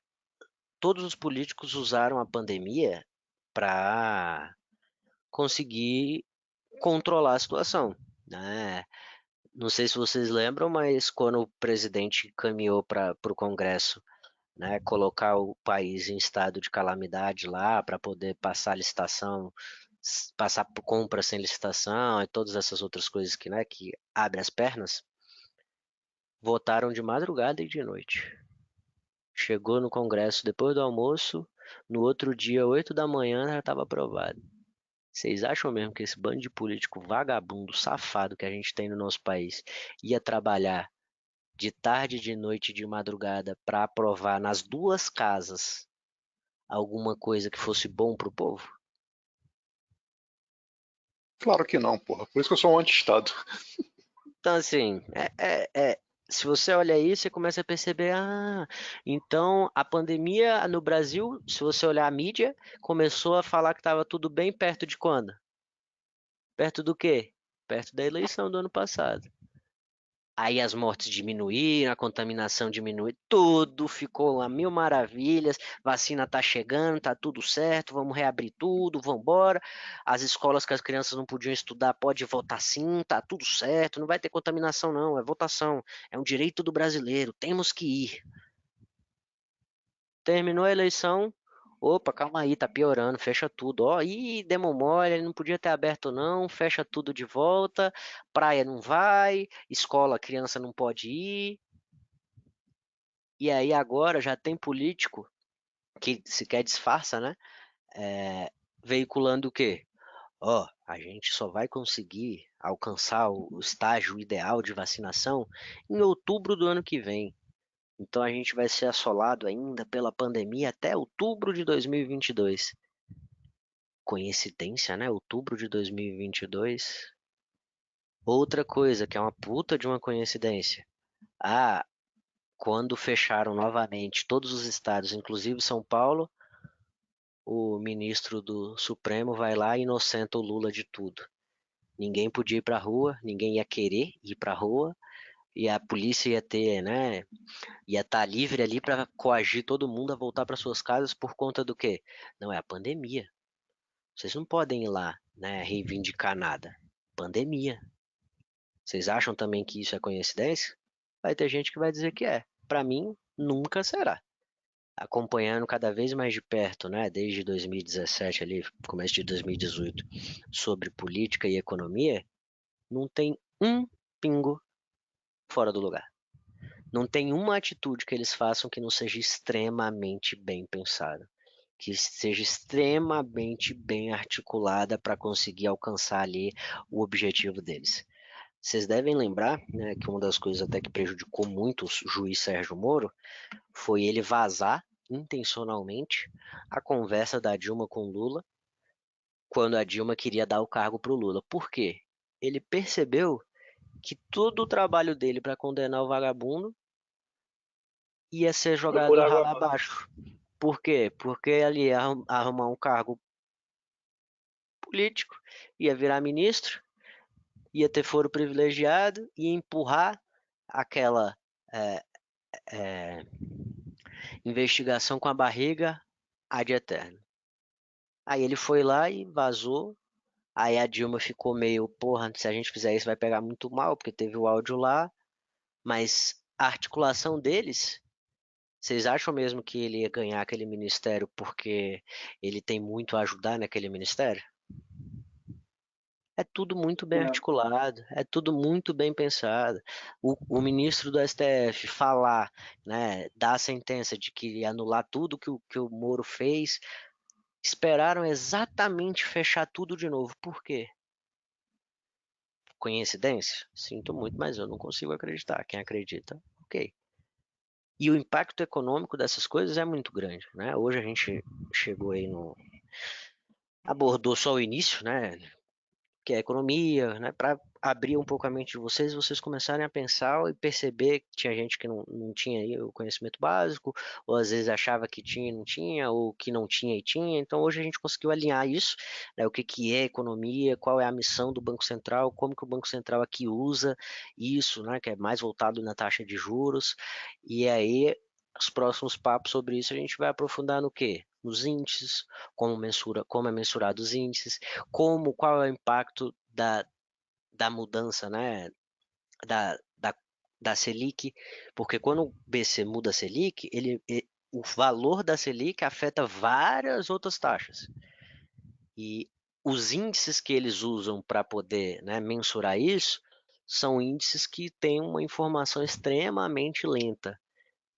todos os políticos usaram a pandemia para conseguir controlar a situação, né? Não sei se vocês lembram, mas quando o presidente caminhou para o Congresso, né, colocar o país em estado de calamidade lá para poder passar licitação, passar por compra sem licitação e todas essas outras coisas que, né, que abre as pernas, votaram de madrugada e de noite. Chegou no Congresso depois do almoço, no outro dia, 8 da manhã, já estava aprovado. Vocês acham mesmo que esse bando de político vagabundo, safado que a gente tem no nosso país ia trabalhar de tarde, de noite, de madrugada para aprovar nas duas casas alguma coisa que fosse bom pro povo? Claro que não, porra. Por isso que eu sou um anti-Estado. Então, assim, se você olha isso, você começa a perceber, então a pandemia no Brasil, se você olhar a mídia, começou a falar que estava tudo bem perto de quando? Perto do quê? Perto da eleição do ano passado. Aí as mortes diminuíram, a contaminação diminuiu, tudo ficou a mil maravilhas, vacina tá chegando, tá tudo certo, vamos reabrir tudo, vamos embora. As escolas que as crianças não podiam estudar, pode votar sim, tá tudo certo, não vai ter contaminação não, é votação, é um direito do brasileiro, temos que ir. Terminou a eleição, opa, calma aí, tá piorando, fecha tudo. Ó, demo mole, não podia ter aberto não, fecha tudo de volta, praia não vai, escola, criança não pode ir. E aí agora já tem político que sequer disfarça, né? Veiculando o quê? Ó, a gente só vai conseguir alcançar o estágio ideal de vacinação em outubro do ano que vem. Então a gente vai ser assolado ainda pela pandemia até outubro de 2022. Coincidência, né? Outubro de 2022. Outra coisa que é uma puta de uma coincidência. Ah, quando fecharam novamente todos os estados, inclusive São Paulo, o ministro do Supremo vai lá e inocenta o Lula de tudo. Ninguém podia ir pra rua, ninguém ia querer ir pra rua, e a polícia ia ter, né, ia estar livre ali para coagir todo mundo a voltar para suas casas por conta do quê? Não é a pandemia. Vocês não podem ir lá, né, reivindicar nada. Pandemia. Vocês acham também que isso é coincidência? Vai ter gente que vai dizer que é. Para mim, nunca será. Acompanhando cada vez mais de perto, né, desde 2017 ali, começo de 2018, sobre política e economia, não tem um pingo fora do lugar. Não tem uma atitude que eles façam que não seja extremamente bem pensada, que seja extremamente bem articulada para conseguir alcançar ali o objetivo deles. Vocês devem lembrar, né, que uma das coisas até que prejudicou muito o juiz Sérgio Moro foi ele vazar intencionalmente a conversa da Dilma com Lula quando a Dilma queria dar o cargo para o Lula. Por quê? Ele percebeu que todo o trabalho dele para condenar o vagabundo ia ser Foi por jogado água rala abaixo. abaixo. Por quê? Porque ele ia arrumar um cargo político, ia virar ministro, ia ter foro privilegiado, ia empurrar aquela é, é, investigação com a barriga ad eterno. Aí ele foi lá e vazou. Aí a Dilma ficou meio, porra, se a gente fizer isso vai pegar muito mal, porque teve o áudio lá. Mas a articulação deles, vocês acham mesmo que ele ia ganhar aquele ministério porque ele tem muito a ajudar naquele ministério? É tudo muito bem Não. articulado, é tudo muito bem pensado. O ministro do STF falar, né, dar a sentença de que ia anular tudo que o Moro fez, esperaram exatamente fechar tudo de novo. Por quê? Coincidência? Sinto muito, mas eu não consigo acreditar. Quem acredita, ok. E o impacto econômico dessas coisas é muito grande, né? Hoje a gente chegou aí no... abordou só o início, né? Que é a economia, né? Para abrir um pouco a mente de vocês, vocês começarem a pensar e perceber que tinha gente que não tinha aí o conhecimento básico, ou às vezes achava que tinha e não tinha, ou que não tinha e tinha. Então hoje a gente conseguiu alinhar isso, né? O que que é economia, qual é a missão do Banco Central, como que o Banco Central aqui usa isso, né? Que é mais voltado na taxa de juros. E aí os próximos papos sobre isso a gente vai aprofundar no quê? Nos índices, como é mensurado os índices, qual é o impacto da mudança, né, da, da, da Selic, porque quando o BC muda a Selic, o valor da Selic afeta várias outras taxas. E os índices que eles usam para poder, né, mensurar isso são índices que têm uma informação extremamente lenta.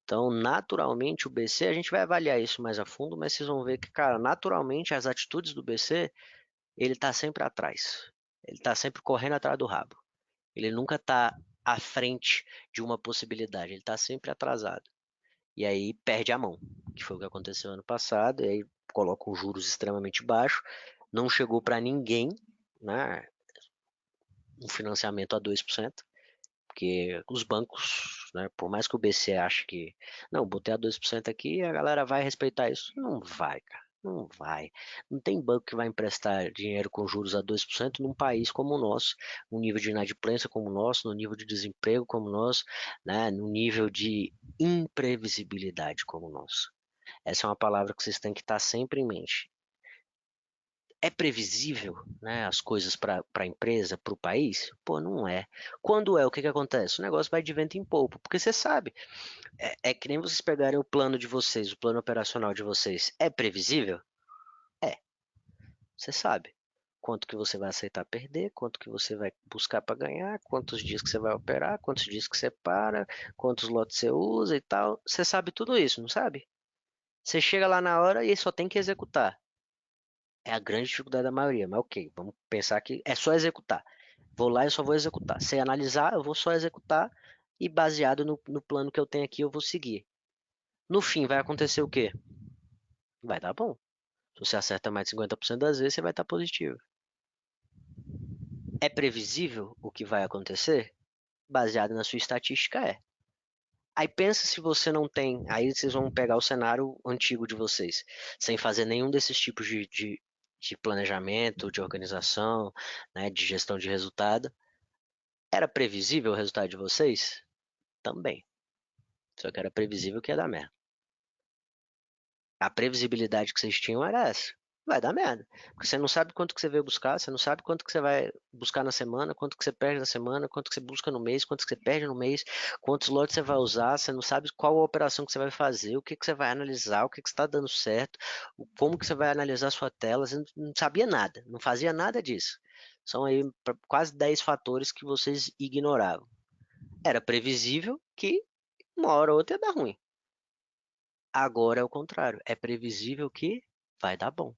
Então, naturalmente, o BC, a gente vai avaliar isso mais a fundo, mas vocês vão ver que, cara, naturalmente, as atitudes do BC, ele está sempre atrás. Ele está sempre correndo atrás do rabo. Ele nunca está à frente de uma possibilidade, ele está sempre atrasado. E aí perde a mão, que foi o que aconteceu ano passado, e aí coloca os juros extremamente baixos, não chegou para ninguém, né, um financiamento a 2%, porque os bancos, né, por mais que o BC ache que, não, botei a 2% aqui, a galera vai respeitar isso. Não vai, cara. Não vai. Não tem banco que vai emprestar dinheiro com juros a 2% num país como o nosso, no nível de inadimplência como o nosso, no nível de desemprego como o nosso, né, no nível de imprevisibilidade como o nosso. Essa é uma palavra que vocês têm que estar sempre em mente. É previsível, né, as coisas para a empresa, para o país? Pô, não é. Quando é, o que que acontece? O negócio vai de vento em polpa, porque você sabe, é que nem vocês pegarem o plano de vocês, o plano operacional de vocês. É previsível? É. Você sabe quanto que você vai aceitar perder, quanto que você vai buscar para ganhar, quantos dias que você vai operar, quantos dias que você para, quantos lotes você usa e tal. Você sabe tudo isso, não sabe? Você chega lá na hora e só tem que executar. É a grande dificuldade da maioria, mas ok, vamos pensar que é só executar. Vou lá e só vou executar. Sem analisar, eu vou só executar e baseado no plano que eu tenho aqui, eu vou seguir. No fim, vai acontecer o quê? Vai dar bom. Se você acerta mais de 50% das vezes, você vai estar positivo. É previsível o que vai acontecer? Baseado na sua estatística, é. Aí pensa se você não tem. Aí vocês vão pegar o cenário antigo de vocês, sem fazer nenhum desses tipos de planejamento, de organização, né, de gestão de resultado. Era previsível o resultado de vocês? Também. Só que era previsível que ia dar merda. A previsibilidade que vocês tinham era essa. Vai dar merda. Porque você não sabe quanto que você veio buscar, você não sabe quanto que você vai buscar na semana, quanto que você perde na semana, quanto que você busca no mês, quanto que você perde no mês, quantos lotes você vai usar, você não sabe qual a operação que você vai fazer, o que que você vai analisar, o que que está dando certo, como que você vai analisar a sua tela, você não sabia nada, não fazia nada disso. São aí quase 10 fatores que vocês ignoravam. Era previsível que uma hora ou outra ia dar ruim. Agora é o contrário. É previsível que vai dar bom.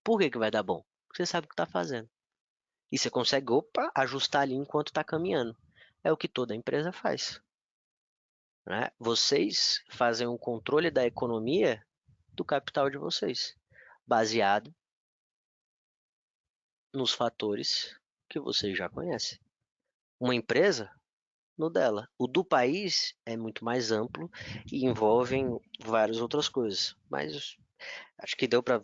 Por que que vai dar bom? Porque você sabe o que está fazendo. E você consegue, opa, ajustar ali enquanto está caminhando. É o que toda empresa faz. Né? Vocês fazem um controle da economia do capital de vocês, baseado nos fatores que vocês já conhecem. Uma empresa, no dela. O do país é muito mais amplo e envolve várias outras coisas. Mas acho que deu para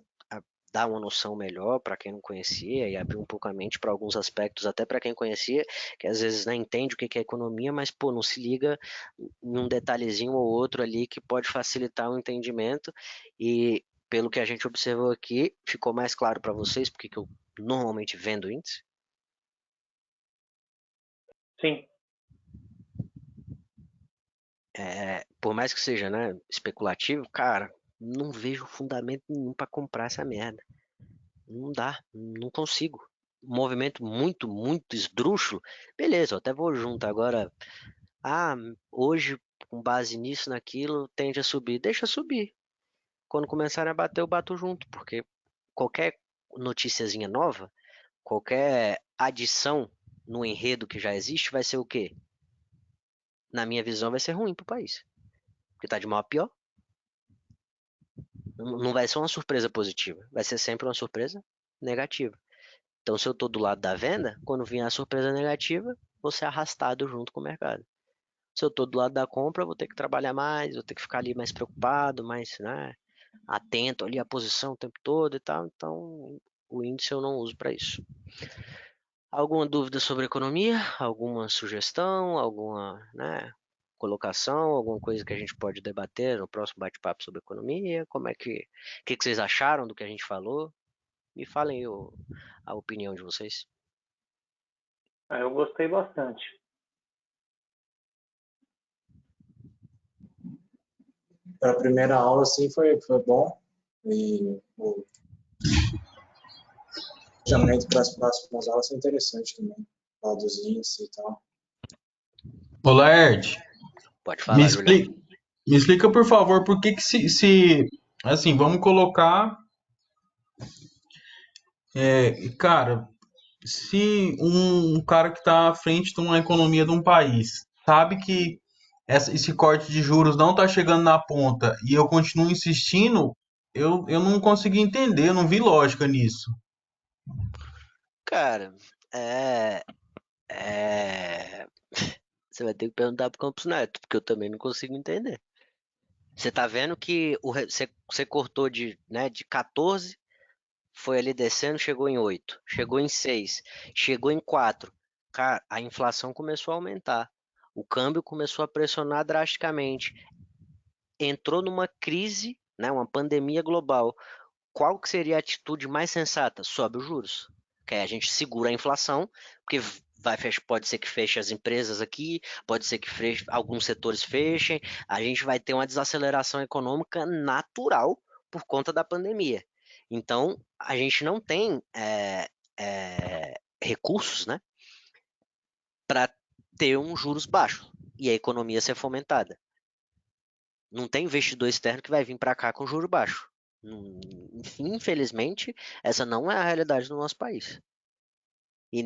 dar uma noção melhor para quem não conhecia e abrir um pouco a mente para alguns aspectos, até para quem conhecia, que às vezes não entende o que é economia, mas pô, não se liga em um detalhezinho ou outro ali que pode facilitar o entendimento. E pelo que a gente observou aqui, ficou mais claro para vocês porque que eu normalmente vendo índice. Sim. Por mais que seja, né, especulativo, cara, não vejo fundamento nenhum para comprar essa merda. Não dá, não consigo. Um movimento muito, muito esdrúxulo, beleza, eu até vou junto. Agora, hoje, com base nisso, naquilo, tende a subir. Deixa subir. Quando começarem a bater, eu bato junto, porque qualquer noticiazinha nova, qualquer adição no enredo que já existe, vai ser o quê? Na minha visão, vai ser ruim pro país. Porque tá de mal a pior. Não vai ser uma surpresa positiva, vai ser sempre uma surpresa negativa. Então, se eu estou do lado da venda, quando vier a surpresa negativa, vou ser arrastado junto com o mercado. Se eu estou do lado da compra, vou ter que trabalhar mais, vou ter que ficar ali mais preocupado, mais, né, atento ali à posição o tempo todo e tal. Então, o índice eu não uso para isso. Alguma dúvida sobre economia? Alguma sugestão? Alguma, né, colocação? Alguma coisa que a gente pode debater no próximo bate-papo sobre economia? Como é que vocês acharam do que a gente falou? Me falem aí a opinião de vocês. Eu gostei bastante. Para a primeira aula, assim, foi bom. E o planejamento para as próximas aulas é interessante também. Falar dos índices e tal. Ô, Laerte, Pode me falar, Julião. explica, por favor, por que assim, vamos colocar, cara, se um cara que está à frente de uma economia de um país sabe que esse corte de juros não está chegando na ponta e eu continuo insistindo, eu não consegui entender, eu não vi lógica nisso. Cara, você vai ter que perguntar pro Campos Neto, porque eu também não consigo entender. Você tá vendo que você cortou de 14, foi ali descendo, chegou em 8, chegou em 6, chegou em 4. Cara, a inflação começou a aumentar. O câmbio começou a pressionar drasticamente. Entrou numa crise, né, uma pandemia global. Qual que seria a atitude mais sensata? Sobe os juros. Que aí a gente segura a inflação, porque pode ser que feche as empresas aqui, pode ser que alguns setores fechem, a gente vai ter uma desaceleração econômica natural por conta da pandemia. Então, a gente não tem recursos, né, para ter um juros baixo e a economia ser fomentada. Não tem investidor externo que vai vir para cá com juro baixo. Infelizmente, essa não é a realidade do nosso país. E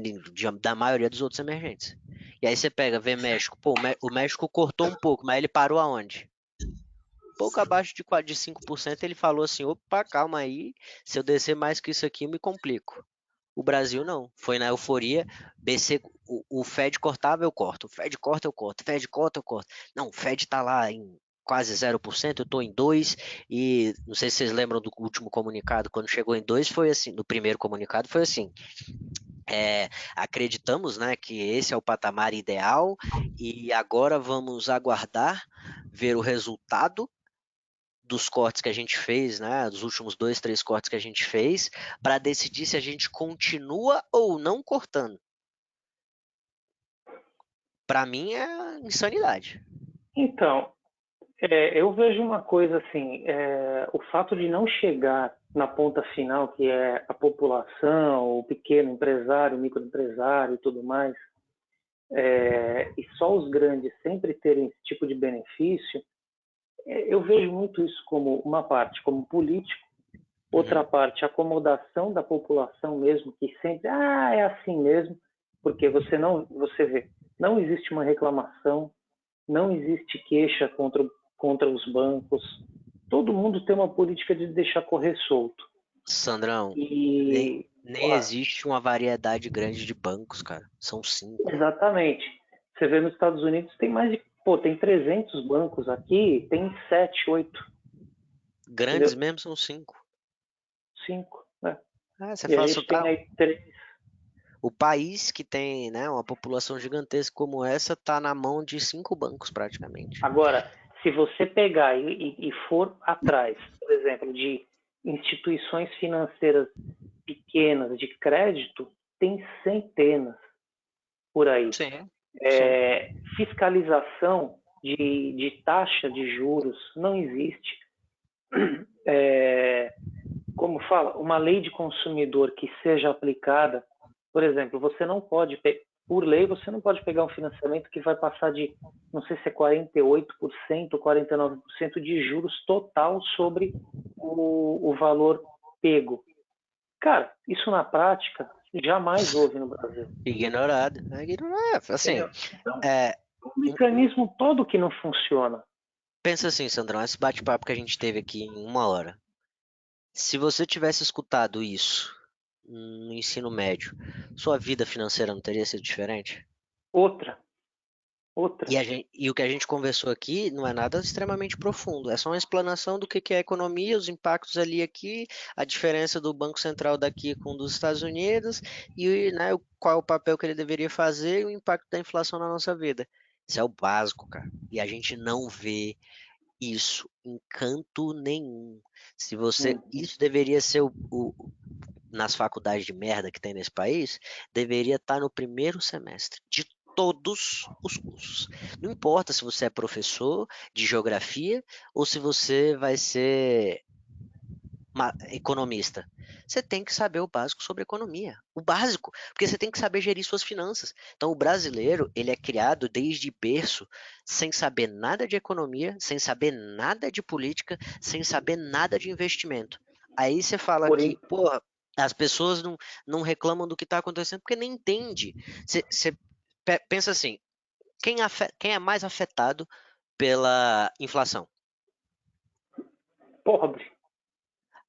da maioria dos outros emergentes. E aí você pega, vê México. Pô, o México cortou um pouco, mas ele parou aonde? Pouco abaixo de 5%, ele falou assim, opa, calma aí, se eu descer mais que isso aqui, eu me complico. O Brasil não. Foi na euforia. BC, o Fed cortava, eu corto. O Fed corta, eu corto. O Fed corta, eu corto. Não, o Fed tá lá em quase 0%, eu tô em 2%. E não sei se vocês lembram do último comunicado. Quando chegou em 2%, foi assim. No primeiro comunicado foi assim. Acreditamos, né, que esse é o patamar ideal e agora vamos aguardar ver o resultado dos cortes que a gente fez, né, dos últimos 2, 3 cortes que a gente fez, para decidir se a gente continua ou não cortando. Para mim é insanidade. Então, eu vejo uma coisa assim, o fato de não chegar na ponta final, que é a população, o pequeno empresário, o microempresário e tudo mais, e só os grandes sempre terem esse tipo de benefício, eu vejo muito isso como uma parte como político, outra parte acomodação da população mesmo, que sempre é assim mesmo, porque você vê, não existe uma reclamação, não existe queixa contra os bancos, todo mundo tem uma política de deixar correr solto. Sandrão, E nem existe uma variedade grande de bancos, cara. São 5. Exatamente. Você vê nos Estados Unidos tem mais de, tem 300 bancos aqui, tem 7, 8. Grandes Entendeu? mesmo são 5. 5, né? Você E a fala gente tem aí 3. O país que tem, né, uma população gigantesca como essa está na mão de 5 bancos praticamente. Agora, se você pegar e for atrás, por exemplo, de instituições financeiras pequenas de crédito, tem centenas por aí. Sim. Fiscalização de taxa de juros não existe. Como fala, uma lei de consumidor que seja aplicada, por exemplo, você não pode, por lei, você não pode pegar um financiamento que vai passar de, não sei se é 48%, 49% de juros total sobre o valor pego. Cara, isso na prática jamais houve no Brasil. Ignorado. Assim, então, um mecanismo todo que não funciona. Pensa assim, Sandrão, esse bate-papo que a gente teve aqui em 1 hora. Se você tivesse escutado isso no ensino médio, sua vida financeira não teria sido diferente? Outra. E o que a gente conversou aqui não é nada extremamente profundo, é só uma explanação do que é a economia, os impactos ali aqui, a diferença do Banco Central daqui com o dos Estados Unidos e, né, qual é o papel que ele deveria fazer e o impacto da inflação na nossa vida. Isso é o básico, cara. E a gente não vê isso em canto nenhum. Se você, isso deveria ser nas faculdades de merda que tem nesse país, deveria estar no primeiro semestre de todos os cursos. Não importa se você é professor de geografia ou se você vai ser economista. Você tem que saber o básico sobre economia. O básico, porque você tem que saber gerir suas finanças. Então o brasileiro, ele é criado desde berço sem saber nada de economia, sem saber nada de política, sem saber nada de investimento. Aí você fala que, porra, as pessoas não reclamam do que está acontecendo porque nem entende. Você pensa assim, quem é mais afetado pela inflação? Pobre.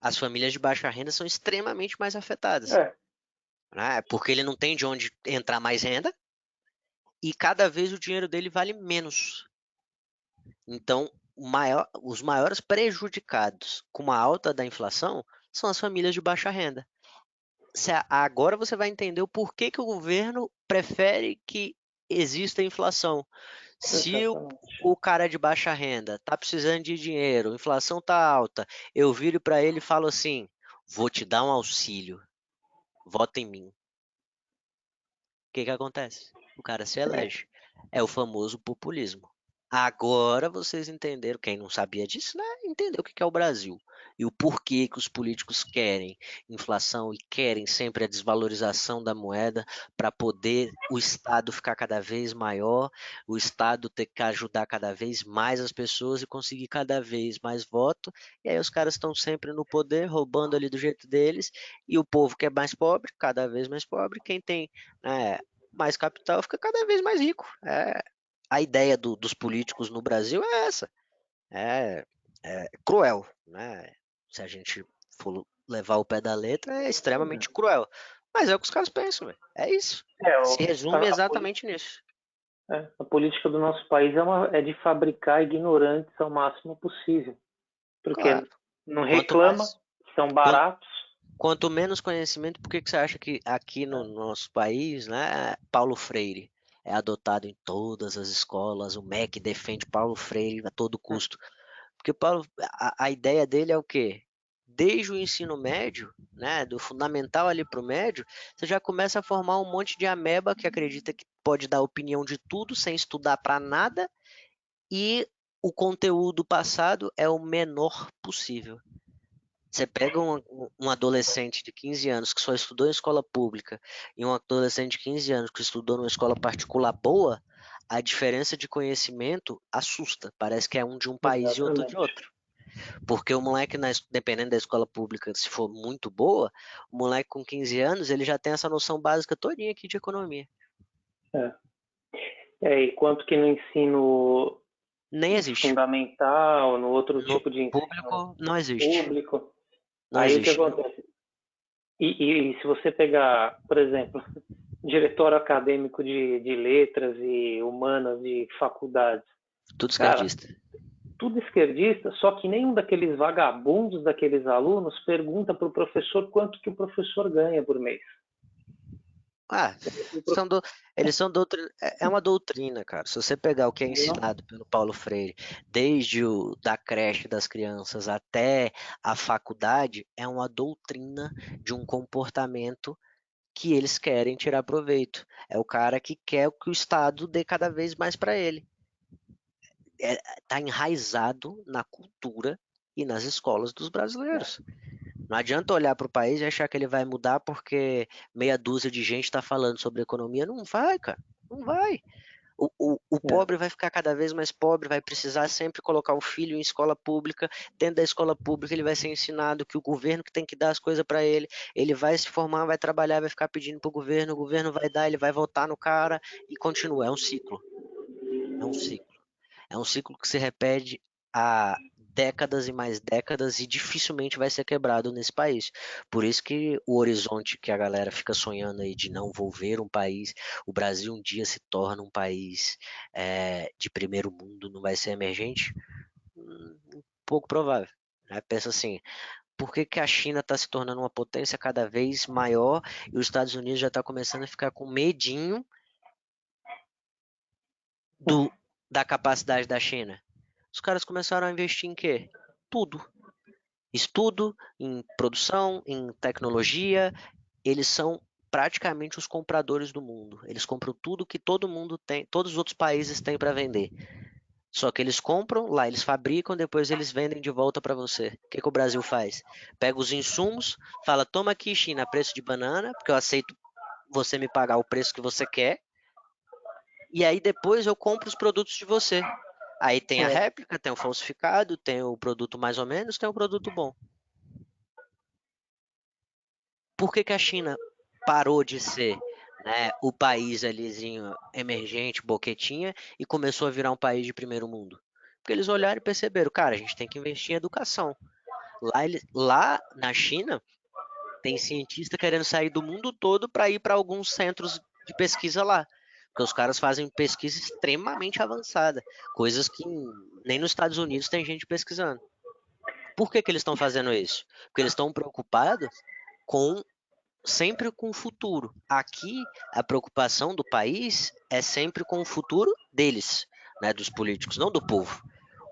As famílias de baixa renda são extremamente mais afetadas. Né? Porque ele não tem de onde entrar mais renda e cada vez o dinheiro dele vale menos. Então, os maiores prejudicados com a alta da inflação são as famílias de baixa renda. Agora você vai entender o porquê que o governo prefere que exista inflação. Se o cara de baixa renda está precisando de dinheiro, a inflação está alta, eu viro para ele e falo assim, vou te dar um auxílio, vota em mim. O que acontece? O cara se elege. É o famoso populismo. Agora vocês entenderam, quem não sabia disso, né? Entendeu o que é o Brasil. E o porquê que os políticos querem inflação e querem sempre a desvalorização da moeda para poder o Estado ficar cada vez maior, o Estado ter que ajudar cada vez mais as pessoas e conseguir cada vez mais voto. E aí os caras estão sempre no poder, roubando ali do jeito deles, e o povo que é mais pobre, cada vez mais pobre, quem tem, né, mais capital fica cada vez mais rico. A ideia dos políticos no Brasil é essa. É cruel, né? Se a gente for levar o pé da letra, é extremamente cruel. Mas é o que os caras pensam, velho. É isso. Se resume exatamente nisso. A política do nosso país é de fabricar ignorantes ao máximo possível. Porque Claro. não reclama, são baratos. Quanto menos conhecimento, por que você acha que aqui no nosso país, né, Paulo Freire é adotado em todas as escolas, o MEC defende Paulo Freire a todo custo? Porque a ideia dele é o quê? Desde o ensino médio, né, do fundamental ali para o médio, você já começa a formar um monte de ameba que acredita que pode dar opinião de tudo sem estudar para nada, e o conteúdo passado é o menor possível. Você pega um adolescente de 15 anos que só estudou em escola pública e um adolescente de 15 anos que estudou numa escola particular boa, a diferença de conhecimento assusta. Parece que é um de um país e outro de outro. Porque o moleque, dependendo da escola pública, se for muito boa, o moleque com 15 anos, ele já tem essa noção básica todinha aqui de economia. E quanto que no ensino nem existe. Fundamental, no outro tipo de ensino público, não existe. Público. Não Aí existe. O que acontece? E se você pegar, por exemplo, diretório acadêmico de letras e humanas de faculdades. Tudo esquerdista. Tudo esquerdista, só que nenhum daqueles vagabundos daqueles alunos pergunta para o professor quanto que o professor ganha por mês. Eles são é uma doutrina, cara. Se você pegar o que é ensinado pelo Paulo Freire, desde da creche das crianças até a faculdade, é uma doutrina de um comportamento que eles querem tirar proveito. É o cara que quer que o Estado dê cada vez mais para ele. Tá enraizado na cultura e nas escolas dos brasileiros. Não adianta olhar para o país e achar que ele vai mudar porque meia dúzia de gente está falando sobre economia. Não vai, cara. Não vai. O pobre vai ficar cada vez mais pobre, vai precisar sempre colocar o filho em escola pública. Dentro da escola pública ele vai ser ensinado que o governo que tem que dar as coisas para ele. Ele vai se formar, vai trabalhar, vai ficar pedindo para o governo vai dar, ele vai votar no cara e continua. É um ciclo. É um ciclo. É um ciclo que se repete há décadas e mais décadas e dificilmente vai ser quebrado nesse país. Por isso que o horizonte que a galera fica sonhando aí de não volver um país, o Brasil um dia se torna um país de primeiro mundo, não vai ser emergente, pouco provável. Né? Pensa assim, por que a China está se tornando uma potência cada vez maior e os Estados Unidos já está começando a ficar com medinho da capacidade da China? Os caras começaram a investir em quê? Tudo. Estudo, em produção, em tecnologia. Eles são praticamente os compradores do mundo. Eles compram tudo que todo mundo tem, todos os outros países têm para vender. Só que eles compram, lá eles fabricam, depois eles vendem de volta para você. O que o Brasil faz? Pega os insumos, fala, toma aqui, China, preço de banana, porque eu aceito você me pagar o preço que você quer. E aí depois eu compro os produtos de você. Aí tem a réplica, tem o falsificado, tem o produto mais ou menos, tem o produto bom. Por que a China parou de ser, né, o país alizinho emergente, boquetinha, e começou a virar um país de primeiro mundo? Porque eles olharam e perceberam, cara, a gente tem que investir em educação. Lá na China, tem cientista querendo sair do mundo todo para ir para alguns centros de pesquisa lá. Porque os caras fazem pesquisa extremamente avançada, coisas que nem nos Estados Unidos tem gente pesquisando. Por que eles estão fazendo isso? Porque eles estão preocupados sempre com o futuro. Aqui, a preocupação do país é sempre com o futuro deles, né, dos políticos, não do povo.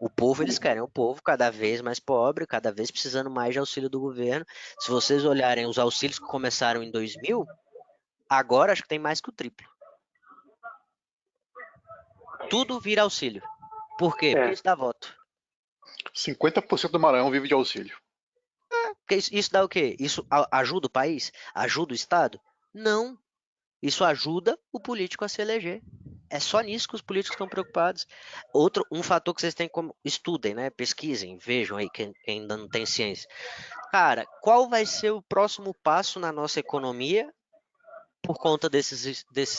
O povo, eles querem o povo cada vez mais pobre, cada vez precisando mais de auxílio do governo. Se vocês olharem os auxílios que começaram em 2000, agora acho que tem mais que o triplo. Tudo vira auxílio. Por quê? Porque isso dá voto. 50% do Maranhão vive de auxílio. Porque isso dá o quê? Isso ajuda o país? Ajuda o Estado? Não. Isso ajuda o político a se eleger. É só nisso que os políticos estão preocupados. Um fator que vocês têm como... Estudem, né? Pesquisem, vejam aí quem ainda não tem ciência. Cara, qual vai ser o próximo passo na nossa economia por conta desses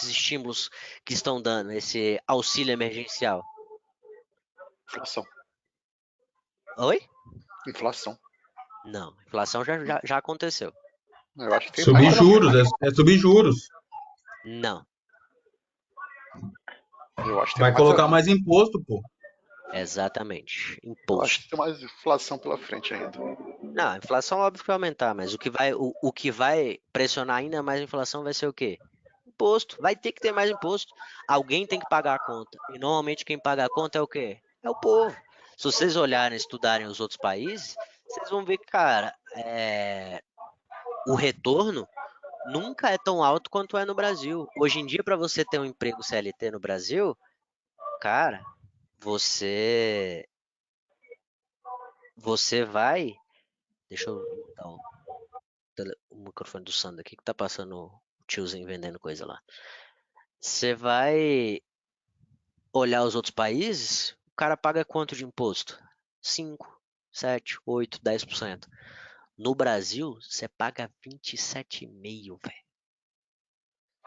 estímulos que estão dando, esse auxílio emergencial? Inflação. Oi? Inflação. Não, inflação já aconteceu. Eu acho que tem mais pela Subjuros, frente. é subjuros. Não, Eu acho que Vai tem mais, colocar mais imposto, pô. exatamente. eu acho Imposto. que tem mais inflação pela frente ainda. Não, a inflação óbvio que vai aumentar, mas o que vai pressionar ainda mais a inflação vai ser o quê? Imposto. Vai ter que ter mais imposto. Alguém tem que pagar a conta. E normalmente quem paga a conta é o quê? É o povo. Se vocês olharem, estudarem os outros países, vocês vão ver que, cara, o retorno nunca é tão alto quanto é no Brasil. Hoje em dia, para você ter um emprego CLT no Brasil, cara, você vai. Deixa eu botar o microfone do Sandro aqui que tá passando o tiozinho vendendo coisa lá. Você vai olhar os outros países, o cara paga quanto de imposto? 5, 7, 8, 10%. No Brasil, você paga 27,5%, velho.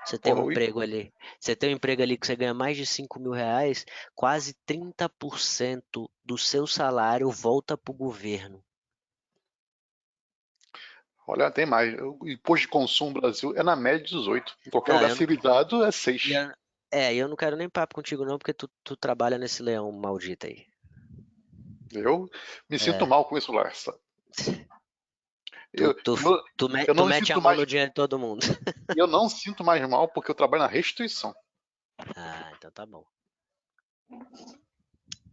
Você tem Porra, um emprego ali. Você tem um emprego ali que você ganha mais de 5 mil reais, quase 30% do seu salário volta pro governo. olha, tem mais. O imposto de consumo no Brasil é na média 18. Em qualquer Não, lugar eu não, civilizado é e 6. eu não quero nem papo contigo não, porque tu trabalha nesse leão maldito aí. Eu me sinto É, mal com isso, Larsa. tu, Eu, tu, eu, tu, me- eu tu não me mete a sinto mão mais, no dinheiro de todo mundo. eu não sinto mais mal porque eu trabalho na restituição. Ah, então tá bom.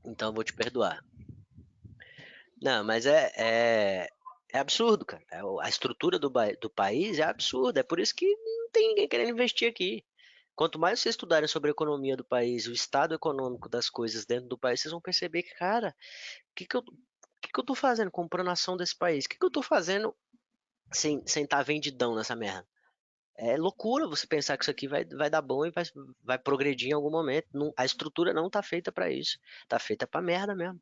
Então eu vou te perdoar. Não, mas é absurdo, cara. A estrutura do país é absurda. É por isso que não tem ninguém querendo investir aqui. Quanto mais vocês estudarem sobre a economia do país, o estado econômico das coisas dentro do país, vocês vão perceber que, cara, o que que eu tô fazendo comprando ação desse país? O que que eu tô fazendo sem estar vendidão nessa merda? É loucura você pensar que isso aqui vai dar bom e vai progredir em algum momento. A estrutura não tá feita pra isso. Tá feita pra merda mesmo.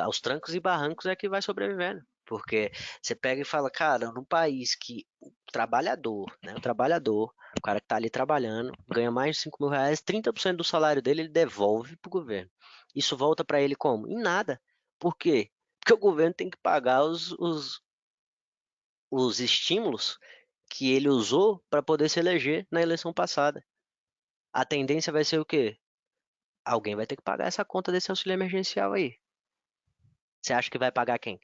Aos trancos e barrancos é que vai sobrevivendo. Porque você pega e fala, cara, num país que o trabalhador, né, o cara que tá ali trabalhando, ganha mais de 5 mil reais, 30% do salário dele ele devolve pro governo. Isso volta pra ele como? Em nada. Por quê? Porque o governo tem que pagar os estímulos que ele usou para poder se eleger na eleição passada. A tendência vai ser o quê? Alguém vai ter que pagar essa conta desse auxílio emergencial aí. Você acha que vai pagar quem?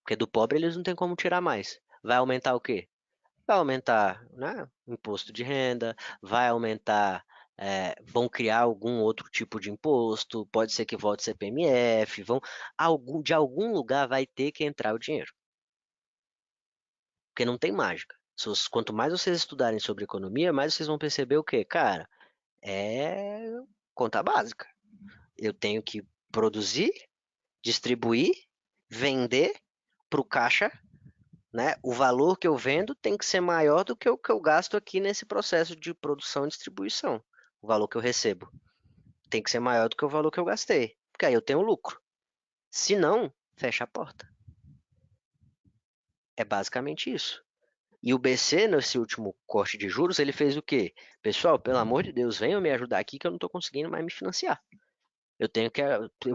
Porque do pobre eles não têm como tirar mais. Vai aumentar o quê? Vai aumentar, né, imposto de renda, vai aumentar, vão criar algum outro tipo de imposto, pode ser que volte CPMF, de algum lugar vai ter que entrar o dinheiro. Porque não tem mágica. Quanto mais vocês estudarem sobre economia, mais vocês vão perceber o quê? Cara, é conta básica. Eu tenho que produzir, distribuir, vender para o caixa, né? O valor que eu vendo tem que ser maior do que o que eu gasto aqui nesse processo de produção e distribuição. O valor que eu recebo tem que ser maior do que o valor que eu gastei, porque aí eu tenho lucro. Se não, fecha a porta. É basicamente isso. E o BC, nesse último corte de juros, ele fez o quê? Pessoal, pelo amor de Deus, venham me ajudar aqui que eu não estou conseguindo mais me financiar. Eu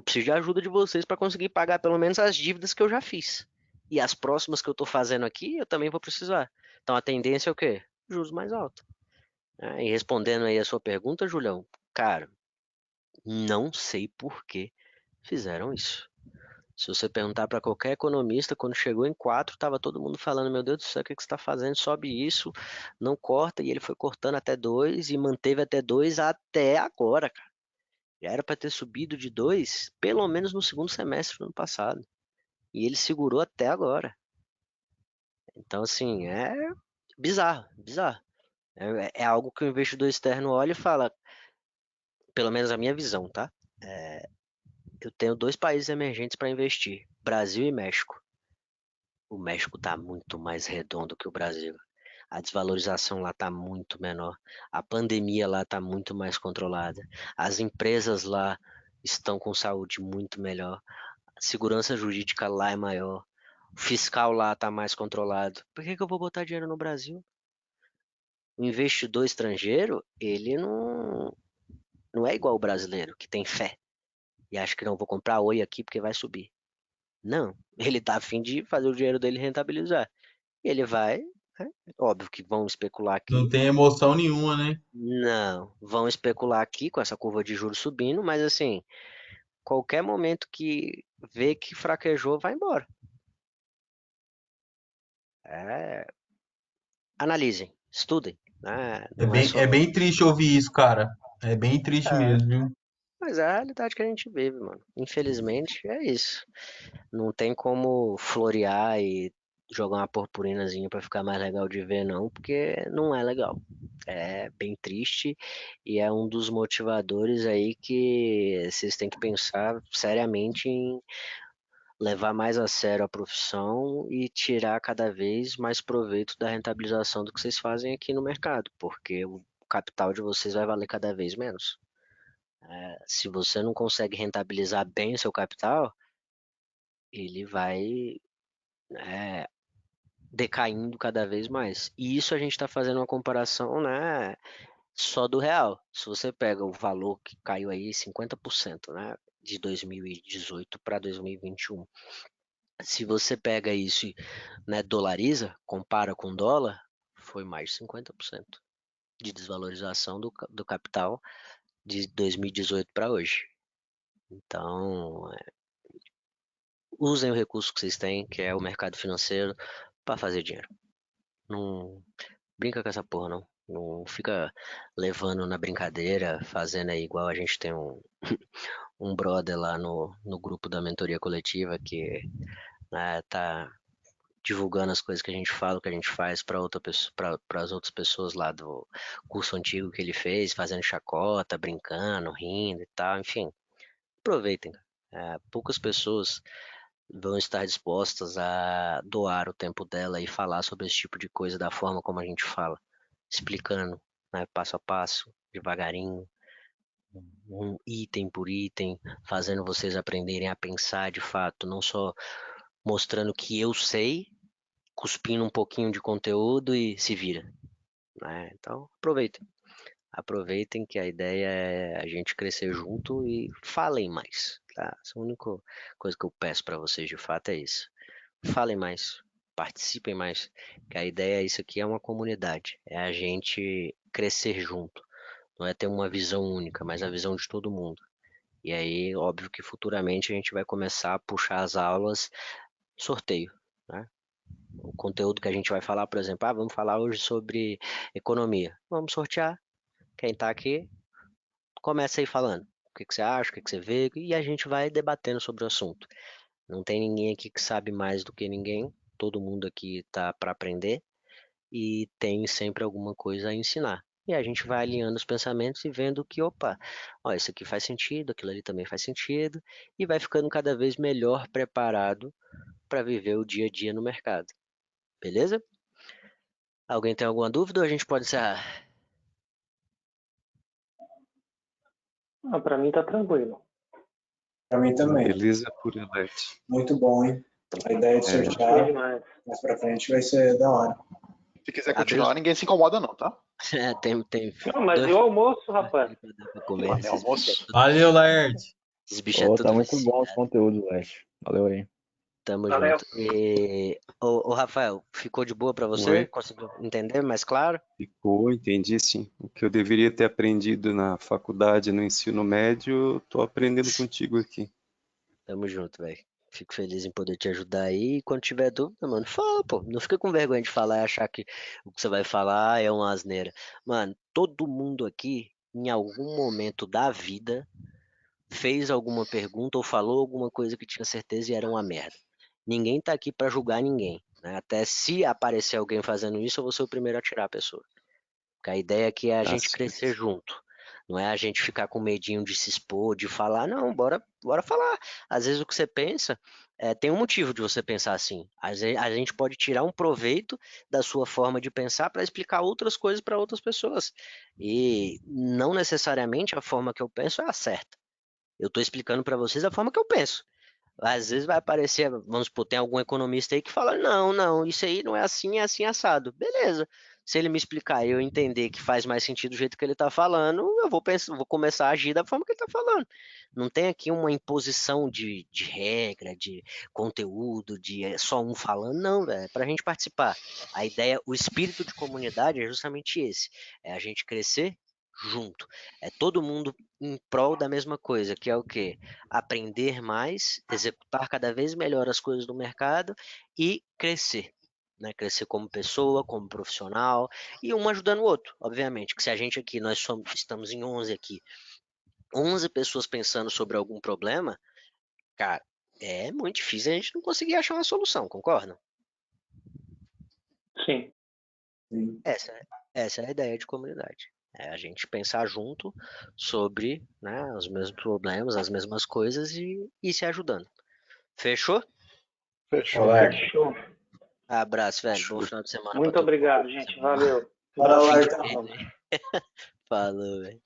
preciso de ajuda de vocês para conseguir pagar pelo menos as dívidas que eu já fiz. E as próximas que eu estou fazendo aqui, eu também vou precisar. Então a tendência é o quê? Juros mais altos. E respondendo aí a sua pergunta, Julião, cara, não sei por que fizeram isso. Se você perguntar para qualquer economista, quando chegou em 4, estava todo mundo falando: Meu Deus do céu, o que você está fazendo? Sobe isso, não corta. E ele foi cortando até 2 e manteve até 2 até agora, cara. Já era para ter subido de 2, pelo menos no segundo semestre do ano passado. E ele segurou até agora. Então, assim, é bizarro, bizarro. É algo que o investidor externo olha e fala, pelo menos a minha visão, tá? Eu tenho 2 países emergentes para investir, Brasil e México. O México está muito mais redondo que o Brasil. A desvalorização lá está muito menor. A pandemia lá está muito mais controlada. As empresas lá estão com saúde muito melhor. A segurança jurídica lá é maior. O fiscal lá está mais controlado. Por que eu vou botar dinheiro no Brasil? O investidor estrangeiro, ele não é igual o brasileiro, que tem fé. E acha que não, vou comprar Oi aqui porque vai subir. Não, ele tá a fim de fazer o dinheiro dele rentabilizar. e ele vai, né? Óbvio que vão especular Não aqui. tem emoção nenhuma, né? Não, vão especular aqui com essa curva de juros subindo, mas assim, qualquer momento que vê que fraquejou, vai embora. Analisem, estudem, né? Não é só. É bem triste ouvir isso, cara. É bem triste É, mesmo, viu? mas é a realidade que a gente vive, mano. Infelizmente, é isso. Não tem como florear e jogar uma purpurinazinha pra ficar mais legal de ver, não, porque não é legal. É bem triste e é um dos motivadores aí que vocês têm que pensar seriamente em levar mais a sério a profissão e tirar cada vez mais proveito da rentabilização do que vocês fazem aqui no mercado, porque o capital de vocês vai valer cada vez menos. Se você não consegue rentabilizar bem o seu capital, ele vai decaindo cada vez mais. E isso a gente está fazendo uma comparação, né, só do real. Se você pega o valor que caiu aí 50%, né, de 2018 para 2021. Se você pega isso e, né, dolariza, compara com o dólar, foi mais de 50% de desvalorização do capital de 2018 para hoje. Então, usem o recurso que vocês têm, que é o mercado financeiro, para fazer dinheiro. Não brinca com essa porra, não. Não fica levando na brincadeira, fazendo aí igual a gente tem um brother lá no grupo da mentoria coletiva que, né, tá divulgando as coisas que a gente fala, o que a gente faz para as outras pessoas lá do curso antigo que ele fez, fazendo chacota, brincando, rindo e tal, enfim. Aproveitem. Poucas pessoas vão estar dispostas a doar o tempo dela e falar sobre esse tipo de coisa da forma como a gente fala, explicando, né, passo a passo, devagarinho, um item por item, fazendo vocês aprenderem a pensar de fato, não só mostrando que eu sei, cuspindo um pouquinho de conteúdo e se vira, né? Então, aproveitem. Aproveitem que a ideia é a gente crescer junto e falem mais, tá? Essa é a única coisa que eu peço para vocês de fato é isso. Falem mais, participem mais, que a ideia é isso aqui é uma comunidade, é a gente crescer junto. Não é ter uma visão única, mas a visão de todo mundo. E aí, óbvio que futuramente a gente vai começar a puxar as aulas sorteio, né? O conteúdo que a gente vai falar, por exemplo, vamos falar hoje sobre economia. Vamos sortear. Quem tá aqui, começa aí falando. O que que você acha, o que que você vê, e a gente vai debatendo sobre o assunto. Não tem ninguém aqui que sabe mais do que ninguém. Todo mundo aqui tá para aprender e tem sempre alguma coisa a ensinar. E a gente vai alinhando os pensamentos e vendo que, opa, ó, isso aqui faz sentido, aquilo ali também faz sentido, e vai ficando cada vez melhor preparado para viver o dia a dia no mercado. Beleza? Alguém tem alguma dúvida ou a gente pode encerrar? Para mim tá tranquilo. Para mim também. Beleza por Elete. Muito bom, hein? A ideia de Foi sortear demais. mais pra frente vai ser da hora. Se quiser continuar, ninguém se incomoda não, tá? Tem Não, mas e o almoço, rapaz? pra comer. Lá tem almoço. Valeu, Laerte. Esses bichos é Tá tudo muito bom os viciado. conteúdos, Leste. Valeu aí. Tamo Valeu. junto. E, ô, Rafael, ficou de boa pra você? Oi. Conseguiu entender mais claro? Ficou, entendi sim. O que eu deveria ter aprendido na faculdade, no ensino médio, estou aprendendo contigo aqui. Tamo junto, velho. Fico feliz em poder te ajudar aí. E quando tiver dúvida, mano, fala, pô. Não fica com vergonha de falar e achar que o que você vai falar é uma asneira. Mano, todo mundo aqui, em algum momento da vida, fez alguma pergunta ou falou alguma coisa que tinha certeza e era uma merda. Ninguém tá aqui pra julgar ninguém, né? Até se aparecer alguém fazendo isso, eu vou ser o primeiro a tirar a pessoa. Porque a ideia aqui é a gente crescer junto. Não é a gente ficar com medinho de se expor, de falar, não, bora falar. Às vezes o que você pensa, tem um motivo de você pensar assim. Às vezes, a gente pode tirar um proveito da sua forma de pensar para explicar outras coisas para outras pessoas. E não necessariamente a forma que eu penso é a certa. Eu estou explicando para vocês a forma que eu penso. Às vezes vai aparecer, vamos supor, tem algum economista aí que fala, não, isso aí não é assim assado. Beleza. Se ele me explicar e eu entender que faz mais sentido do jeito que ele está falando, eu vou começar a agir da forma que ele está falando. Não tem aqui uma imposição de regra, de conteúdo, de só um falando, não, é para a gente participar. A ideia, o espírito de comunidade é justamente esse, é a gente crescer junto, é todo mundo em prol da mesma coisa, que é o quê? Aprender mais, executar cada vez melhor as coisas do mercado e crescer. Né, crescer como pessoa, como profissional, e um ajudando o outro, obviamente, que se a gente aqui, estamos em 11 aqui, 11 pessoas pensando sobre algum problema, cara, é muito difícil a gente não conseguir achar uma solução, concordam? Sim. Essa é a ideia de comunidade. É a gente pensar junto sobre, né, os mesmos problemas, as mesmas coisas e se ajudando. Fechou? Fechou. Fechou. Abraço, velho. Bom final de semana. Muito obrigado, gente. Valeu. Bora lá, Fim de então. mês, hein? Falou, velho.